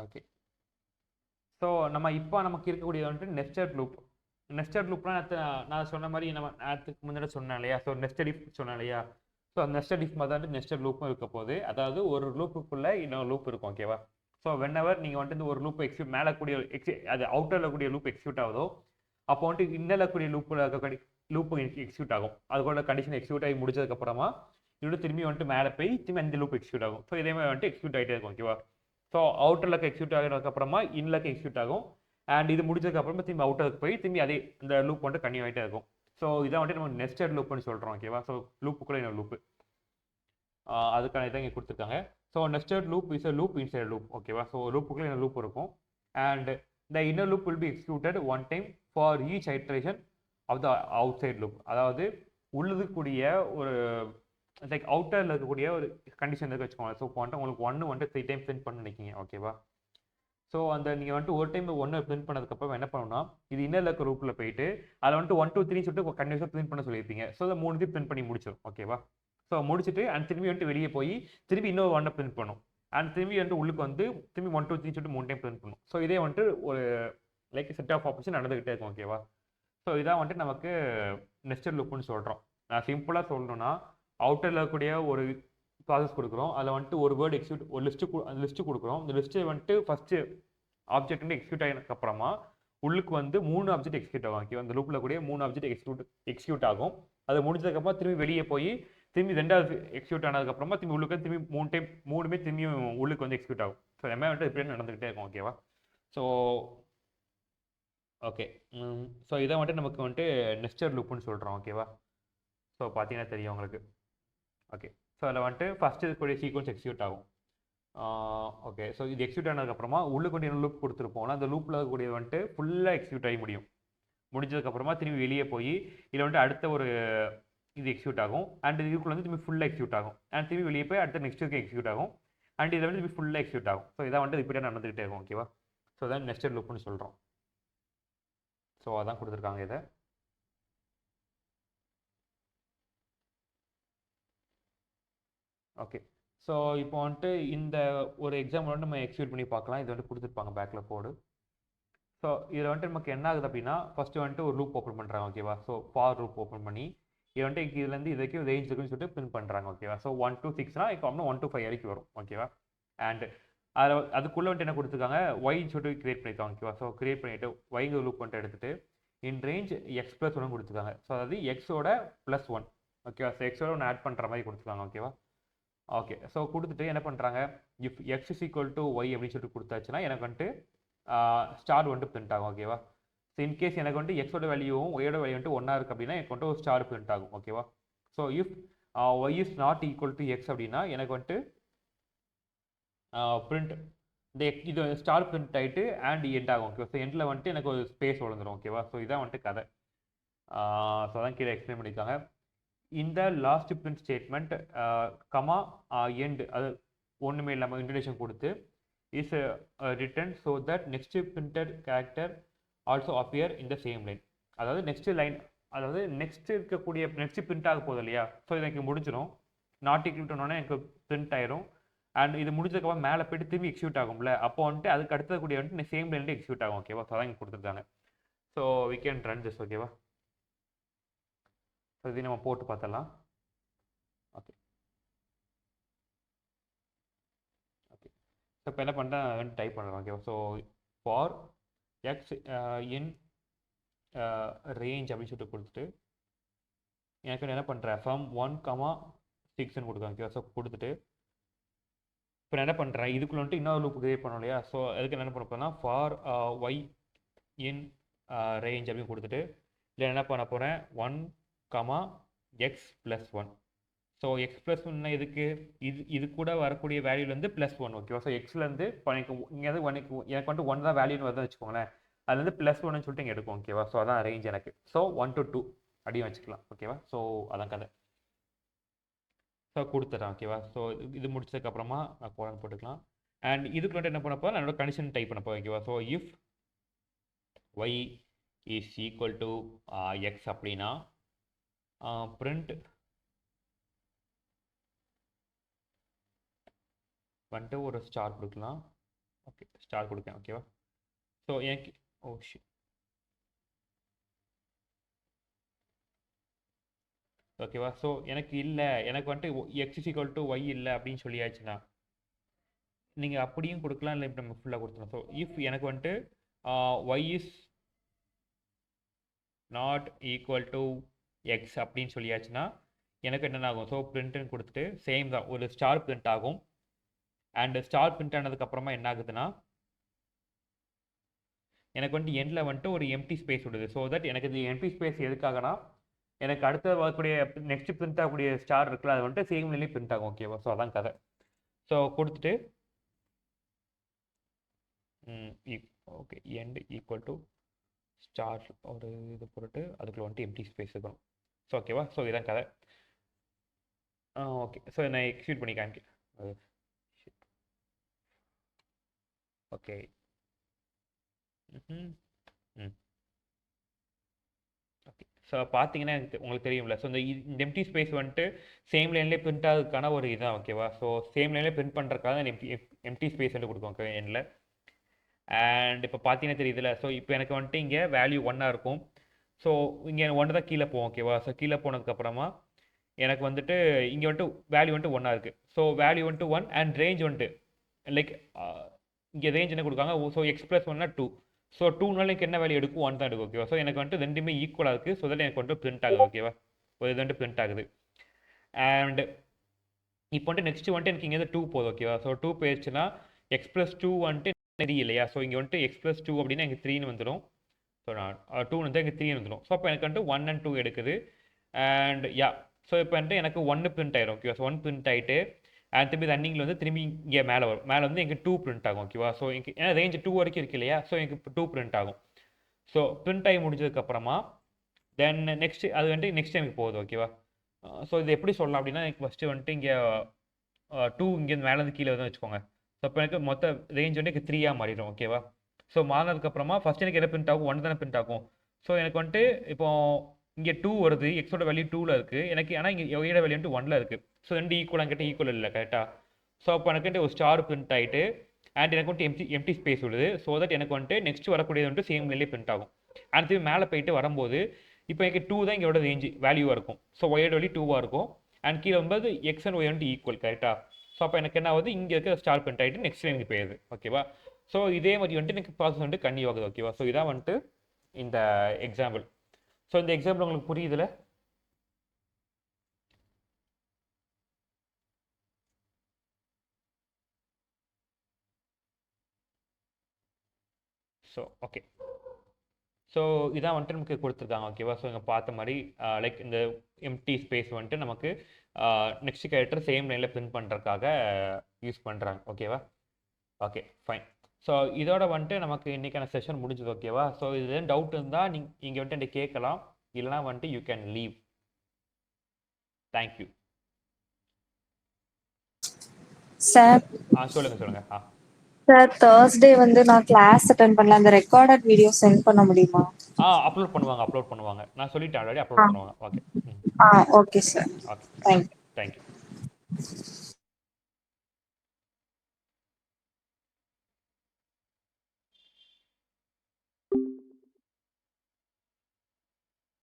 ஓகே, ஸோ நமக்கு இருக்கக்கூடியது வந்துட்டு நெஸ்டட் லூப். நெஸ்டட் லூப்லாம் நான் சொன்ன மாதிரி நம்ம நேரத்துக்கு முன்னாடி சொன்னேன் இல்லையா, ஸோ நெஸ்டட் இஃப் சொன்னேன் இல்லையா, ஸோ அந்த நெஸ்டட் இஃப் மாதிரி தான் நெஸ்டட் லூப்பும் இருக்க போகுது. அதாவது ஒரு லூப்புக்குள்ளே இன்னொரு லூப் இருக்கும். ஓகேவா, ஸோ வென்எவர் நீங்கள் வந்துட்டு ஒரு லூப் மேலே கூடிய அது அவுட்டரில் கூடிய லூப் எக்ஸிக்யூட் ஆகுதோ, அப்போ வந்துட்டு இன்னரில் கூடிய லூப்பு எக்ஸிக்யூட் ஆகும். அதுக்கூட கண்டிஷன் எக்ஸிக்யூட் ஆகி முடிச்சதுக்கப்புறமா இதோட திரும்பி வந்துட்டு மேலே போய் திரும்பி அந்த லூப் எக்ஸிக்யூட் ஆகும். ஸோ இதே மாதிரி வந்துட்டு எக்ஸிக்யூட் ஆகிட்டே இருக்கும். ஓகேவா, ஸோ அவுட்டரில் எக்ஸிக்யூட் ஆகிறதுக்கப்புறமா இன்னலுக்கு எக்ஸிக்யூட் ஆகும், அண்ட் இது முடிச்சதுக்கப்புறமா திரும்பி அவுட்டருக்கு போய் திரும்பி அதே இந்த லூப் வந்துட்டு கன்டினியூ ஆகிட்டே இருக்கும். ஸோ இதான் வந்துட்டு நம்ம நெஸ்டட் லூப்னு சொல்கிறோம். ஓகேவா, ஸோ லூப்புக்குள்ளே இன்னொரு லூப்பு, அதுக்கான இதை இங்கே கொடுத்துருக்காங்க. So nested loop is a loop inside loop. ஓகேவா, ஸோ லூப்புக்குள்ளே இன்னொரு லூப் இருக்கும், and the inner loop will be executed one time for each iteration of the outside loop. அதாவது உள்ளதுக்கூடிய ஒரு லைக் அவுட்டரில் இருக்கக்கூடிய ஒரு கண்டிஷன் இருக்கு வச்சுக்கோங்க. ஸோ இப்போ வந்துட்டு உங்களுக்கு 1 வந்துட்டு 3 டைம் பிரிண்ட் பண்ண நினைக்கிங்க. ஓகேவா, ஸோ அந்த நீங்கள் வந்துட்டு ஒரு டைம் 1 பிரிண்ட் பண்ணதுக்கப்புறம் என்ன பண்ணணும்னா, இது இன்னரில் இருக்க லூப்பில் போயிட்டு அதில் வந்துட்டு 1 2 3 சொல்லிட்டு கண்டினியூஸாக பிரிண்ட் பண்ண சொல்லியிருப்பீங்க. ஸோ அதை 3 பிரிண்ட் பண்ணி முடிச்சிடும். ஓகேவா, ஸோ முடிச்சுட்டு அண்ட் திரும்பி வந்துட்டு வெளியே போய் திரும்பி இன்னொரு 1 பிரிண்ட் பண்ணும், அண்ட் திரும்பி வந்துட்டு உள்ளுக்கு வந்து திரும்பி 1 2 3 சொல்லிட்டு 3 டைம் பிரிண்ட் பண்ணும். ஸோ இதே வந்துட்டு ஒரு லைக் செட் ஆஃப் ஆப்ரேஷன் நடந்துகிட்டே இருக்கும். ஓகேவா, ஸோ இதான் வந்துட்டு நமக்கு நெஸ்டட் லூப்னு சொல்கிறோம். நான் சிம்பிளாக சொல்லணும்னா, அவுட்டரில் இருக்கக்கூடிய ஒரு ப்ராசஸ் கொடுக்குறோம், அதில் வந்துட்டு ஒரு வேர்டு எக்ஸிக்யூட் ஒரு லிஸ்ட்டு கொடுக்குறோம். இந்த லிஸ்ட்டு வந்துட்டு ஃபஸ்ட்டு ஆப்ஜெக்ட் வந்து எக்ஸிக்யூட் ஆகினதுக்கப்புறமா உள்ளுக்கு வந்து 3 ஆப்ஜெக்ட் எக்ஸிக்யூட் ஆகும். ஓகே, அந்த லூப்பில் கூடிய 3 ஆப்ஜெக்ட் எக்ஸிக்யூட் ஆகும். அது முடிஞ்சதுக்கப்புறம் திரும்பி வெளியே போய் திரும்பி 2வது எக்ஸிக்யூட் ஆனதுக்கப்புறமா திரும்பி உள்ளுக்கு திரும்பி 3 டைம் 3மே திரும்பியும் உள்ளுக்கு வந்து எக்ஸிக்யூட் ஆகும். ஸோ எல்லாமே வந்துட்டு இப்படியே நடந்துகிட்டே இருக்கும். ஓகேவா, ஸோ ஓகே, ஸோ இதை வந்துட்டு நமக்கு வந்துட்டு நெஸ்டட் லூப்னு சொல்கிறோம். ஓகேவா, ஸோ பார்த்தீங்கன்னா தெரியும் உங்களுக்கு. ஓகே, ஸோ அதில் வந்துட்டு ஃபஸ்ட்டு இருக்கக்கூடிய சீக்வன்ஸ் எக்ஸிக்யூட் ஆகும். ஓகே, ஸோ இது எக்ஸிக்யூட் ஆனதுக்கப்புறமா உள்ளுக்கு இன்னொரு லூப் கொடுத்துருப்போம்னா அந்த லூப்பில் இருக்கக்கூடிய வந்துட்டு ஃபுல்லாக எக்ஸிக்யூட் ஆகி முடிஞ்சதுக்கப்புறமா திரும்பி வெளியே போய் இதில் வந்துட்டு அடுத்த ஒரு இது எக்ஸிக்யூட் ஆகும், அண்ட் இதுக்குள்ள வந்து திரும்பி ஃபுல்லாக எக்ஸிக்யூட் ஆகும், அண்ட் திரும்பி வெளியே போய் அடுத்த நெக்ஸ்ட்டுக்கு எக்ஸிக்யூட் ஆகும், அண்ட் இதில் வந்து திரும்பி ஃபுல்லாக எக்ஸிக்யூட் ஆகும். ஸோ இதான் வந்துட்டு இப்படியே நடந்துகிட்டே இருக்கும். ஓகேவா, ஸோ அதான் நெஸ்டட் லூப்னு சொல்கிறோம். ஸோ அதான் கொடுத்துருக்காங்க இதை. ஓகே, ஸோ இப்போ வந்துட்டு இந்த ஒரு எக்ஸாம்பிள் வந்து நம்ம எக்ஸிக்யூட் பண்ணி பார்க்கலாம். இது வந்துட்டு கொடுத்துருப்பாங்க பேக்கில் கோடு. ஸோ இதில் வந்துட்டு நமக்கு என்ன ஆகுது அப்படின்னா, ஃபஸ்ட்டு வந்துட்டு ஒரு லூப் ஓப்பன் பண்ணுறாங்க. ஓகேவா, ஸோ ஃபார் லூப் ஓப்பன் பண்ணி இது வந்துட்டு இதுலேருந்து இது வரைக்கும் ரேஞ்ச் இருக்குன்னு சொல்லிட்டு பிரிண்ட் பண்ணுறாங்க. ஓகேவா, ஸோ 1 to 6னா இப்போ 1 to 5 வரைக்கும் வரும். ஓகேவா, அண்ட் அதுக்குள்ளே வந்துட்டு என்ன கொடுத்துருக்காங்க, ஒய்ன்னு சொல்லிட்டு கிரியேட் பண்ணியிருக்காங்க. ஓகேவா, ஸோ கிரியேட் பண்ணிவிட்டு ஒய்ங்க லூப் வந்துட்டு எடுத்துகிட்டு இன் ரேஞ்ச் எக்ஸ் ப்ளஸ் 1 கொடுத்துருக்காங்க. ஸோ அதாவது எக்ஸோட +1. ஓகேவா, ஸோ எக்ஸோட ஒன்று ஆட் பண்ணுற மாதிரி கொடுத்துருக்காங்க. ஓகேவா, ஓகே. ஸோ குடுத்துட்டு என்ன பண்றாங்க, if x is equal to y அப்படின்னு சொல்லிட்டு குடுத்தாச்சுன்னா, எனக்கு வந்துட்டு ஸ்டார் வந்துட்டு பிரிண்ட் ஆகும். ஓகேவா? ஸோ இன்கேஸ் எனக்கு வந்துட்டு எக்ஸோட வேல்யூவும் ஒய்யோட வேல்யூ வந்துட்டு ஒன்றா இருக்குது அப்படின்னா எனக்கு வந்துட்டு ஒரு ஸ்டார் பிரிண்ட் ஆகும். ஓகேவா? So if y is not equal to x அப்படின்னா எனக்கு வந்துட்டு பிரிண்ட் இந்த இது ஸ்டார் பிரிண்ட் ஆகிட்டு அண்ட் எண்ட் ஆகும். ஓகே. ஸோ எண்டில் வந்துட்டு எனக்கு ஒரு ஸ்பேஸ் வளர்ந்துடும். ஓகேவா? ஸோ இதான் வந்துட்டு கதை. ஸோ அதான் கீழே எக்ஸ்பிளைன் பண்ணியிருக்காங்க. இந்த last print statement comma end அது ஒன்றுமே இல்லாமல் இன்ட்ரடக்ஷன் கொடுத்து is written so that next printed character also appear இந்த சேம் லைன். அதாவது நெக்ஸ்ட் லைன், அதாவது நெக்ஸ்ட் இருக்கக்கூடிய நெக்ஸ்ட் பிரிண்ட் ஆக போகுது இல்லையா? ஸோ இது எனக்கு முடிஞ்சிடும். நாட் ஈக்குவல் எனக்கு பிரிண்ட் ஆயிரும். அண்ட் இது முடிஞ்சதுக்கப்புறம் மேலே போய்ட்டு திரும்பி எக்ஸிக்யூட் ஆகும்ல, அப்போ வந்துட்டு அதுக்கு அடுத்த கூடிய வந்துட்டு சேம் லைன்லேயே எக்ஸிக்யூட் ஆகும். ஓகேவா? ஸோ அதான் இங்கே கொடுத்துருக்காங்க. So we can run this. ஓகேவா? ஸோ இது நம்ம போட்டு பார்த்தலாம். Okay okay. ஸோ இப்போ என்ன பண்ணுறேன், டைப் பண்ணுறேன். ஓகேவா? So for x in range அப்படின்னு சொல்லிட்டு கொடுத்துட்டு எனக்கு என்ன பண்ணுறேன், ஃப்ரம் 1,6 கொடுக்குறேன். ஓகேவா? ஸோ கொடுத்துட்டு இப்போ நான் என்ன பண்ணுறேன், இதுக்குள்ள வந்துட்டு இன்னொரு லூப் கிரியேட் பண்ணோம் இல்லையா? ஸோ அதுக்கு என்ன பண்ண போகிறேன்னா ஃபார் ஒய் இன் ரேஞ்ச் அப்படின்னு கொடுத்துட்டு இல்லை என்ன பண்ண போகிறேன் 1,x+1. ஸோ x+1 எதுக்கு, இது கூட வரக்கூடிய வேல்யூலேருந்து +1. ஓகேவா? ஸோ எக்ஸ்லேருந்து இப்போ எனக்கு இங்கே வந்து எனக்கு வந்துட்டு 1 தான் வேல்யூன்னு வருதுன்னு வச்சுக்கோங்களேன். அதுலேருந்து +1ன்னு சொல்லிட்டு இங்கே எடுக்கும். ஓகேவா? ஸோ அதான் ரேஞ்ச் எனக்கு. ஸோ 1 to 2 அப்படியும் வச்சுக்கலாம். ஓகேவா? ஸோ அதான் கதை. ஸோ கொடுத்துட்றேன். ஓகேவா? ஸோ இது முடிச்சதுக்கப்புறமா நான் கோலன் போட்டுக்கலாம். அண்ட் இதுக்கு வந்துட்டு என்ன பண்ணப்போ நான் என்னோட கண்டிஷன் டைப் பண்ணப்போ. ஓகேவா? So if y is equal to x அப்படின்னா பிரிண்ட் வந்துட்டு ஒரு ஸ்டார் கொடுக்கலாம். ஓகே, ஸ்டார் கொடுக்கேன். ஓகேவா? ஸோ எனக்கு ஓகேவா? ஸோ எனக்கு இல்லை, எனக்கு வந்துட்டு x is equal to y இல்லை அப்படின்னு சொல்லியாச்சுன்னா நீங்கள் அப்படியும் கொடுக்கலாம், இல்லை இப்போ நம்ம ஃபுல்லாக கொடுத்துக்கலாம். ஸோ இஃப் எனக்கு வந்துட்டு y is not equal to x அப்படின்னு சொல்லியாச்சுன்னா எனக்கு என்னென்ன ஆகும், ஸோ பிரிண்ட்டுன்னு கொடுத்துட்டு சேம் தான் ஒரு ஸ்டார் பிரிண்ட் ஆகும். அண்ட் ஸ்டார் பிரிண்ட் ஆனதுக்கப்புறமா என்ன ஆகுதுன்னா எனக்கு வந்துட்டு எண்டில் வந்துட்டு ஒரு எம்டி ஸ்பேஸ் விடுது. ஸோ தட் எனக்கு இந்த எம்டி ஸ்பேஸ் எதுக்காகனா எனக்கு அடுத்த வரக்கூடிய நெக்ஸ்ட் பிரிண்ட் ஆகக்கூடிய ஸ்டார் இருக்குல்ல, அது வந்துட்டு சேம் லைன்லேயே பிரிண்ட் ஆகும். ஓகேவா? ஸோ அதான் கதை. ஸோ கொடுத்துட்டு okay end equal to star ஒரு இது போட்டு அதுக்குள்ள வந்துட்டு எம்டி ஸ்பேஸ் இருக்கணும். ஸோ ஓகேவா? ஸோ இதான் கதை. ஓகே. ஸோ நான் எக்ஸிக்யூட் பண்ணி காமிக்கிறேன். ஓகே. ஓகே. ஸோ பார்த்தீங்கன்னா உங்களுக்கு தெரியும்ல. ஸோ இந்த எம்டி ஸ்பேஸ் வந்துட்டு சேம் லைன்லேயே பிரிண்ட் ஆகுதுக்கான ஒரு இதுதான். ஓகேவா? ஸோ சேம் லைன்லேயே பிரிண்ட் பண்ணுறதுக்காக எம்டி ஸ்பேஸ் வந்து கொடுக்கும். ஓகே எண்டில். அண்ட் இப்போ பார்த்தீங்கன்னா தெரியுதுல. ஸோ இப்போ எனக்கு வந்துட்டு இங்கே வேல்யூ 1 இருக்கும். ஸோ இங்கே 1 தான் கீழே போகும். ஓகேவா? ஸோ கீழே போனதுக்கப்புறமா எனக்கு வந்துட்டு இங்கே வந்துட்டு வேல்யூ வந்துட்டு 1 இருக்குது. ஸோ வேல்யூ வந்துட்டு 1 அண்ட் ரேஞ்ச் வந்துட்டு லைக் இங்கே ரேஞ்ச் என்ன கொடுக்காங்க, ஸோ x+1 2. ஸோ 2னால எனக்கு என்ன வேல்யூ எடுக்கும், 1 தான் எடுக்கும். ஓகேவா? ஸோ எனக்கு வந்துட்டு ரெண்டுமே ஈக்குவலாக இருக்குது. ஸோ தட் எனக்கு வந்துட்டு பிரிண்ட் ஆகுது. ஓகேவா? ஒரு இது வந்துட்டு பிரிண்ட் ஆகுது. அண்ட் இப்போ வந்துட்டு நெக்ஸ்ட் வந்துட்டு எனக்கு இங்கே 2 போகுது. ஓகேவா? ஸோ 2 போயிடுச்சுன்னா x+2 வந்துட்டு 3 இல்லையா? ஸோ இங்கே வந்துட்டு x+2 அப்படின்னா எனக்கு 3ன்னு வந்துடும். ஸோ நான் 2 வந்து எனக்கு 3 வந்துடும். ஸோ அப்போ எனக்கு வந்துட்டு 1 and 2 எடுக்குது. அண்ட் யா ஸோ இப்போ வந்துட்டு எனக்கு 1 பிரிண்ட் ஆயிரும். ஓகேவா? ஸோ 1 பிரிண்ட் ஆகிட்டு அண்ட் திரும்பி ரன்னிங்கில் வந்து திரும்பி இங்கே மேலே வரும். மேலே வந்து எனக்கு 2 பிரிண்ட் ஆகும். ஓகேவா? ஸோ எனக்கு ஏன்னா ரேஞ்ச் 2 வரைக்கும் இருக்கு இல்லையா? ஸோ எனக்கு 2 பிரிண்ட் ஆகும். ஸோ பிரிண்ட் ஆகி முடிஞ்சதுக்கப்புறமா தென் நெக்ஸ்ட் அது வந்துட்டு நெக்ஸ்ட் எனக்கு போகுது. ஓகேவா? ஸோ இது எப்படி சொல்லலாம் அப்படின்னா எனக்கு ஃபஸ்ட்டு வந்துட்டு இங்கே 2 இங்கேருந்து மேலேருந்து கீழே வந்து வச்சுக்கோங்க. ஸோ இப்போ எனக்கு மொத்த ரேஞ்ச் வந்து எனக்கு 3 மாறிடும். ஓகேவா? ஸோ மாறினதுக்கப்புறமா ஃபஸ்ட் எனக்கு என்ன பிரிண்ட் ஆகும், 1 தானே பிரிண்ட் ஆகும். ஸோ எனக்கு வந்துட்டு இப்போ இங்கே 2 வருது, எக்ஸோட வேல்யூ 2ல் இருக்குது எனக்கு. ஆனால் இங்கே ஒய்யோட வேல்யூ வந்துட்டு 1ல் இருக்குது. ஸோ ரெண்டு ஈக்குவல் என்கிட்ட ஈக்குவல் இல்லை. கரெக்டாக? ஸோ அப்போ எனக்கு ஒரு ஸ்டார் பிரிண்ட் ஆகிட்டு அண்ட் எனக்கு வந்துட்டு எம்டி ஸ்பேஸ் விடுது. ஸோ தட் எனக்கு வந்துட்டு நெக்ஸ்ட் வரக்கூடியது வந்துட்டு சேம் லைன்லேயே பிரிண்ட் ஆகும். அண்ட் திரும்பி மேலே போயிட்டு வரும்போது இப்போ எனக்கு 2 தான் இங்கோட ரேஞ்சு வேல்யூவாக இருக்கும். ஸோ ஒய்யோட வேல்யூ 2வாக இருக்கும். அண்ட் கீழே வரும்போது எக்ஸ் அண்ட் ஒய் வந்துட்டு ஈக்குவல். கரெக்டாக? ஸோ அப்போ எனக்கு என்ன ஆகுது, இங்கே இருக்க ஸ்டார் பிரிண்ட் ஆகிட்டு நெக்ஸ்ட் லைனுக்கு போயிடுது. ஓகேவா? ஸோ இதே மாதிரி வந்துட்டு எனக்கு ப்ராசஸ் வந்துட்டு கன்டினியூ ஆகுது. ஓகேவா? ஸோ இதான் வந்துட்டு இந்த எக்ஸாம்பிள். ஸோ இந்த எக்ஸாம்பிள் உங்களுக்கு புரியுதுல? So okay. ஸோ இதான் வந்துட்டு நமக்கு கொடுத்துருக்காங்க. ஓகேவா? ஸோ இங்கே பார்த்த மாதிரி லைக் இந்த எம்டி ஸ்பேஸ் வந்துட்டு நமக்கு நெக்ஸ்ட் கேரக்டர் சேம் லைனில் பிரிண்ட் பண்ணுறதுக்காக யூஸ் பண்ணுறாங்க. ஓகேவா? Okay fine. ஸோ இதோட வந்துட்டு நமக்கு இன்றைக்கான செஷன் முடிஞ்சது. ஓகேவா? ஸோ இது டவுட் இருந்தால் நீங்கள் வந்துட்டு என்கிட்ட கேட்கலாம், இல்லைனா வந்துட்டு you can leave. Thank you sir. சொல்லுங்கள். சார், Thursday வந்து நான் கிளாஸ் அட்டெண்ட் பண்ணல. அந்த ரெக்கார்டட் வீடியோ சென்ட் பண்ண முடியுமா? அப்லோட் பண்ணுவாங்க. நான் சொல்லிட்டேன் ஆல்ரெடி, அப்லோட் பண்ணுவாங்க. Okay. Okay sir. Okay. Thank you. Thank you.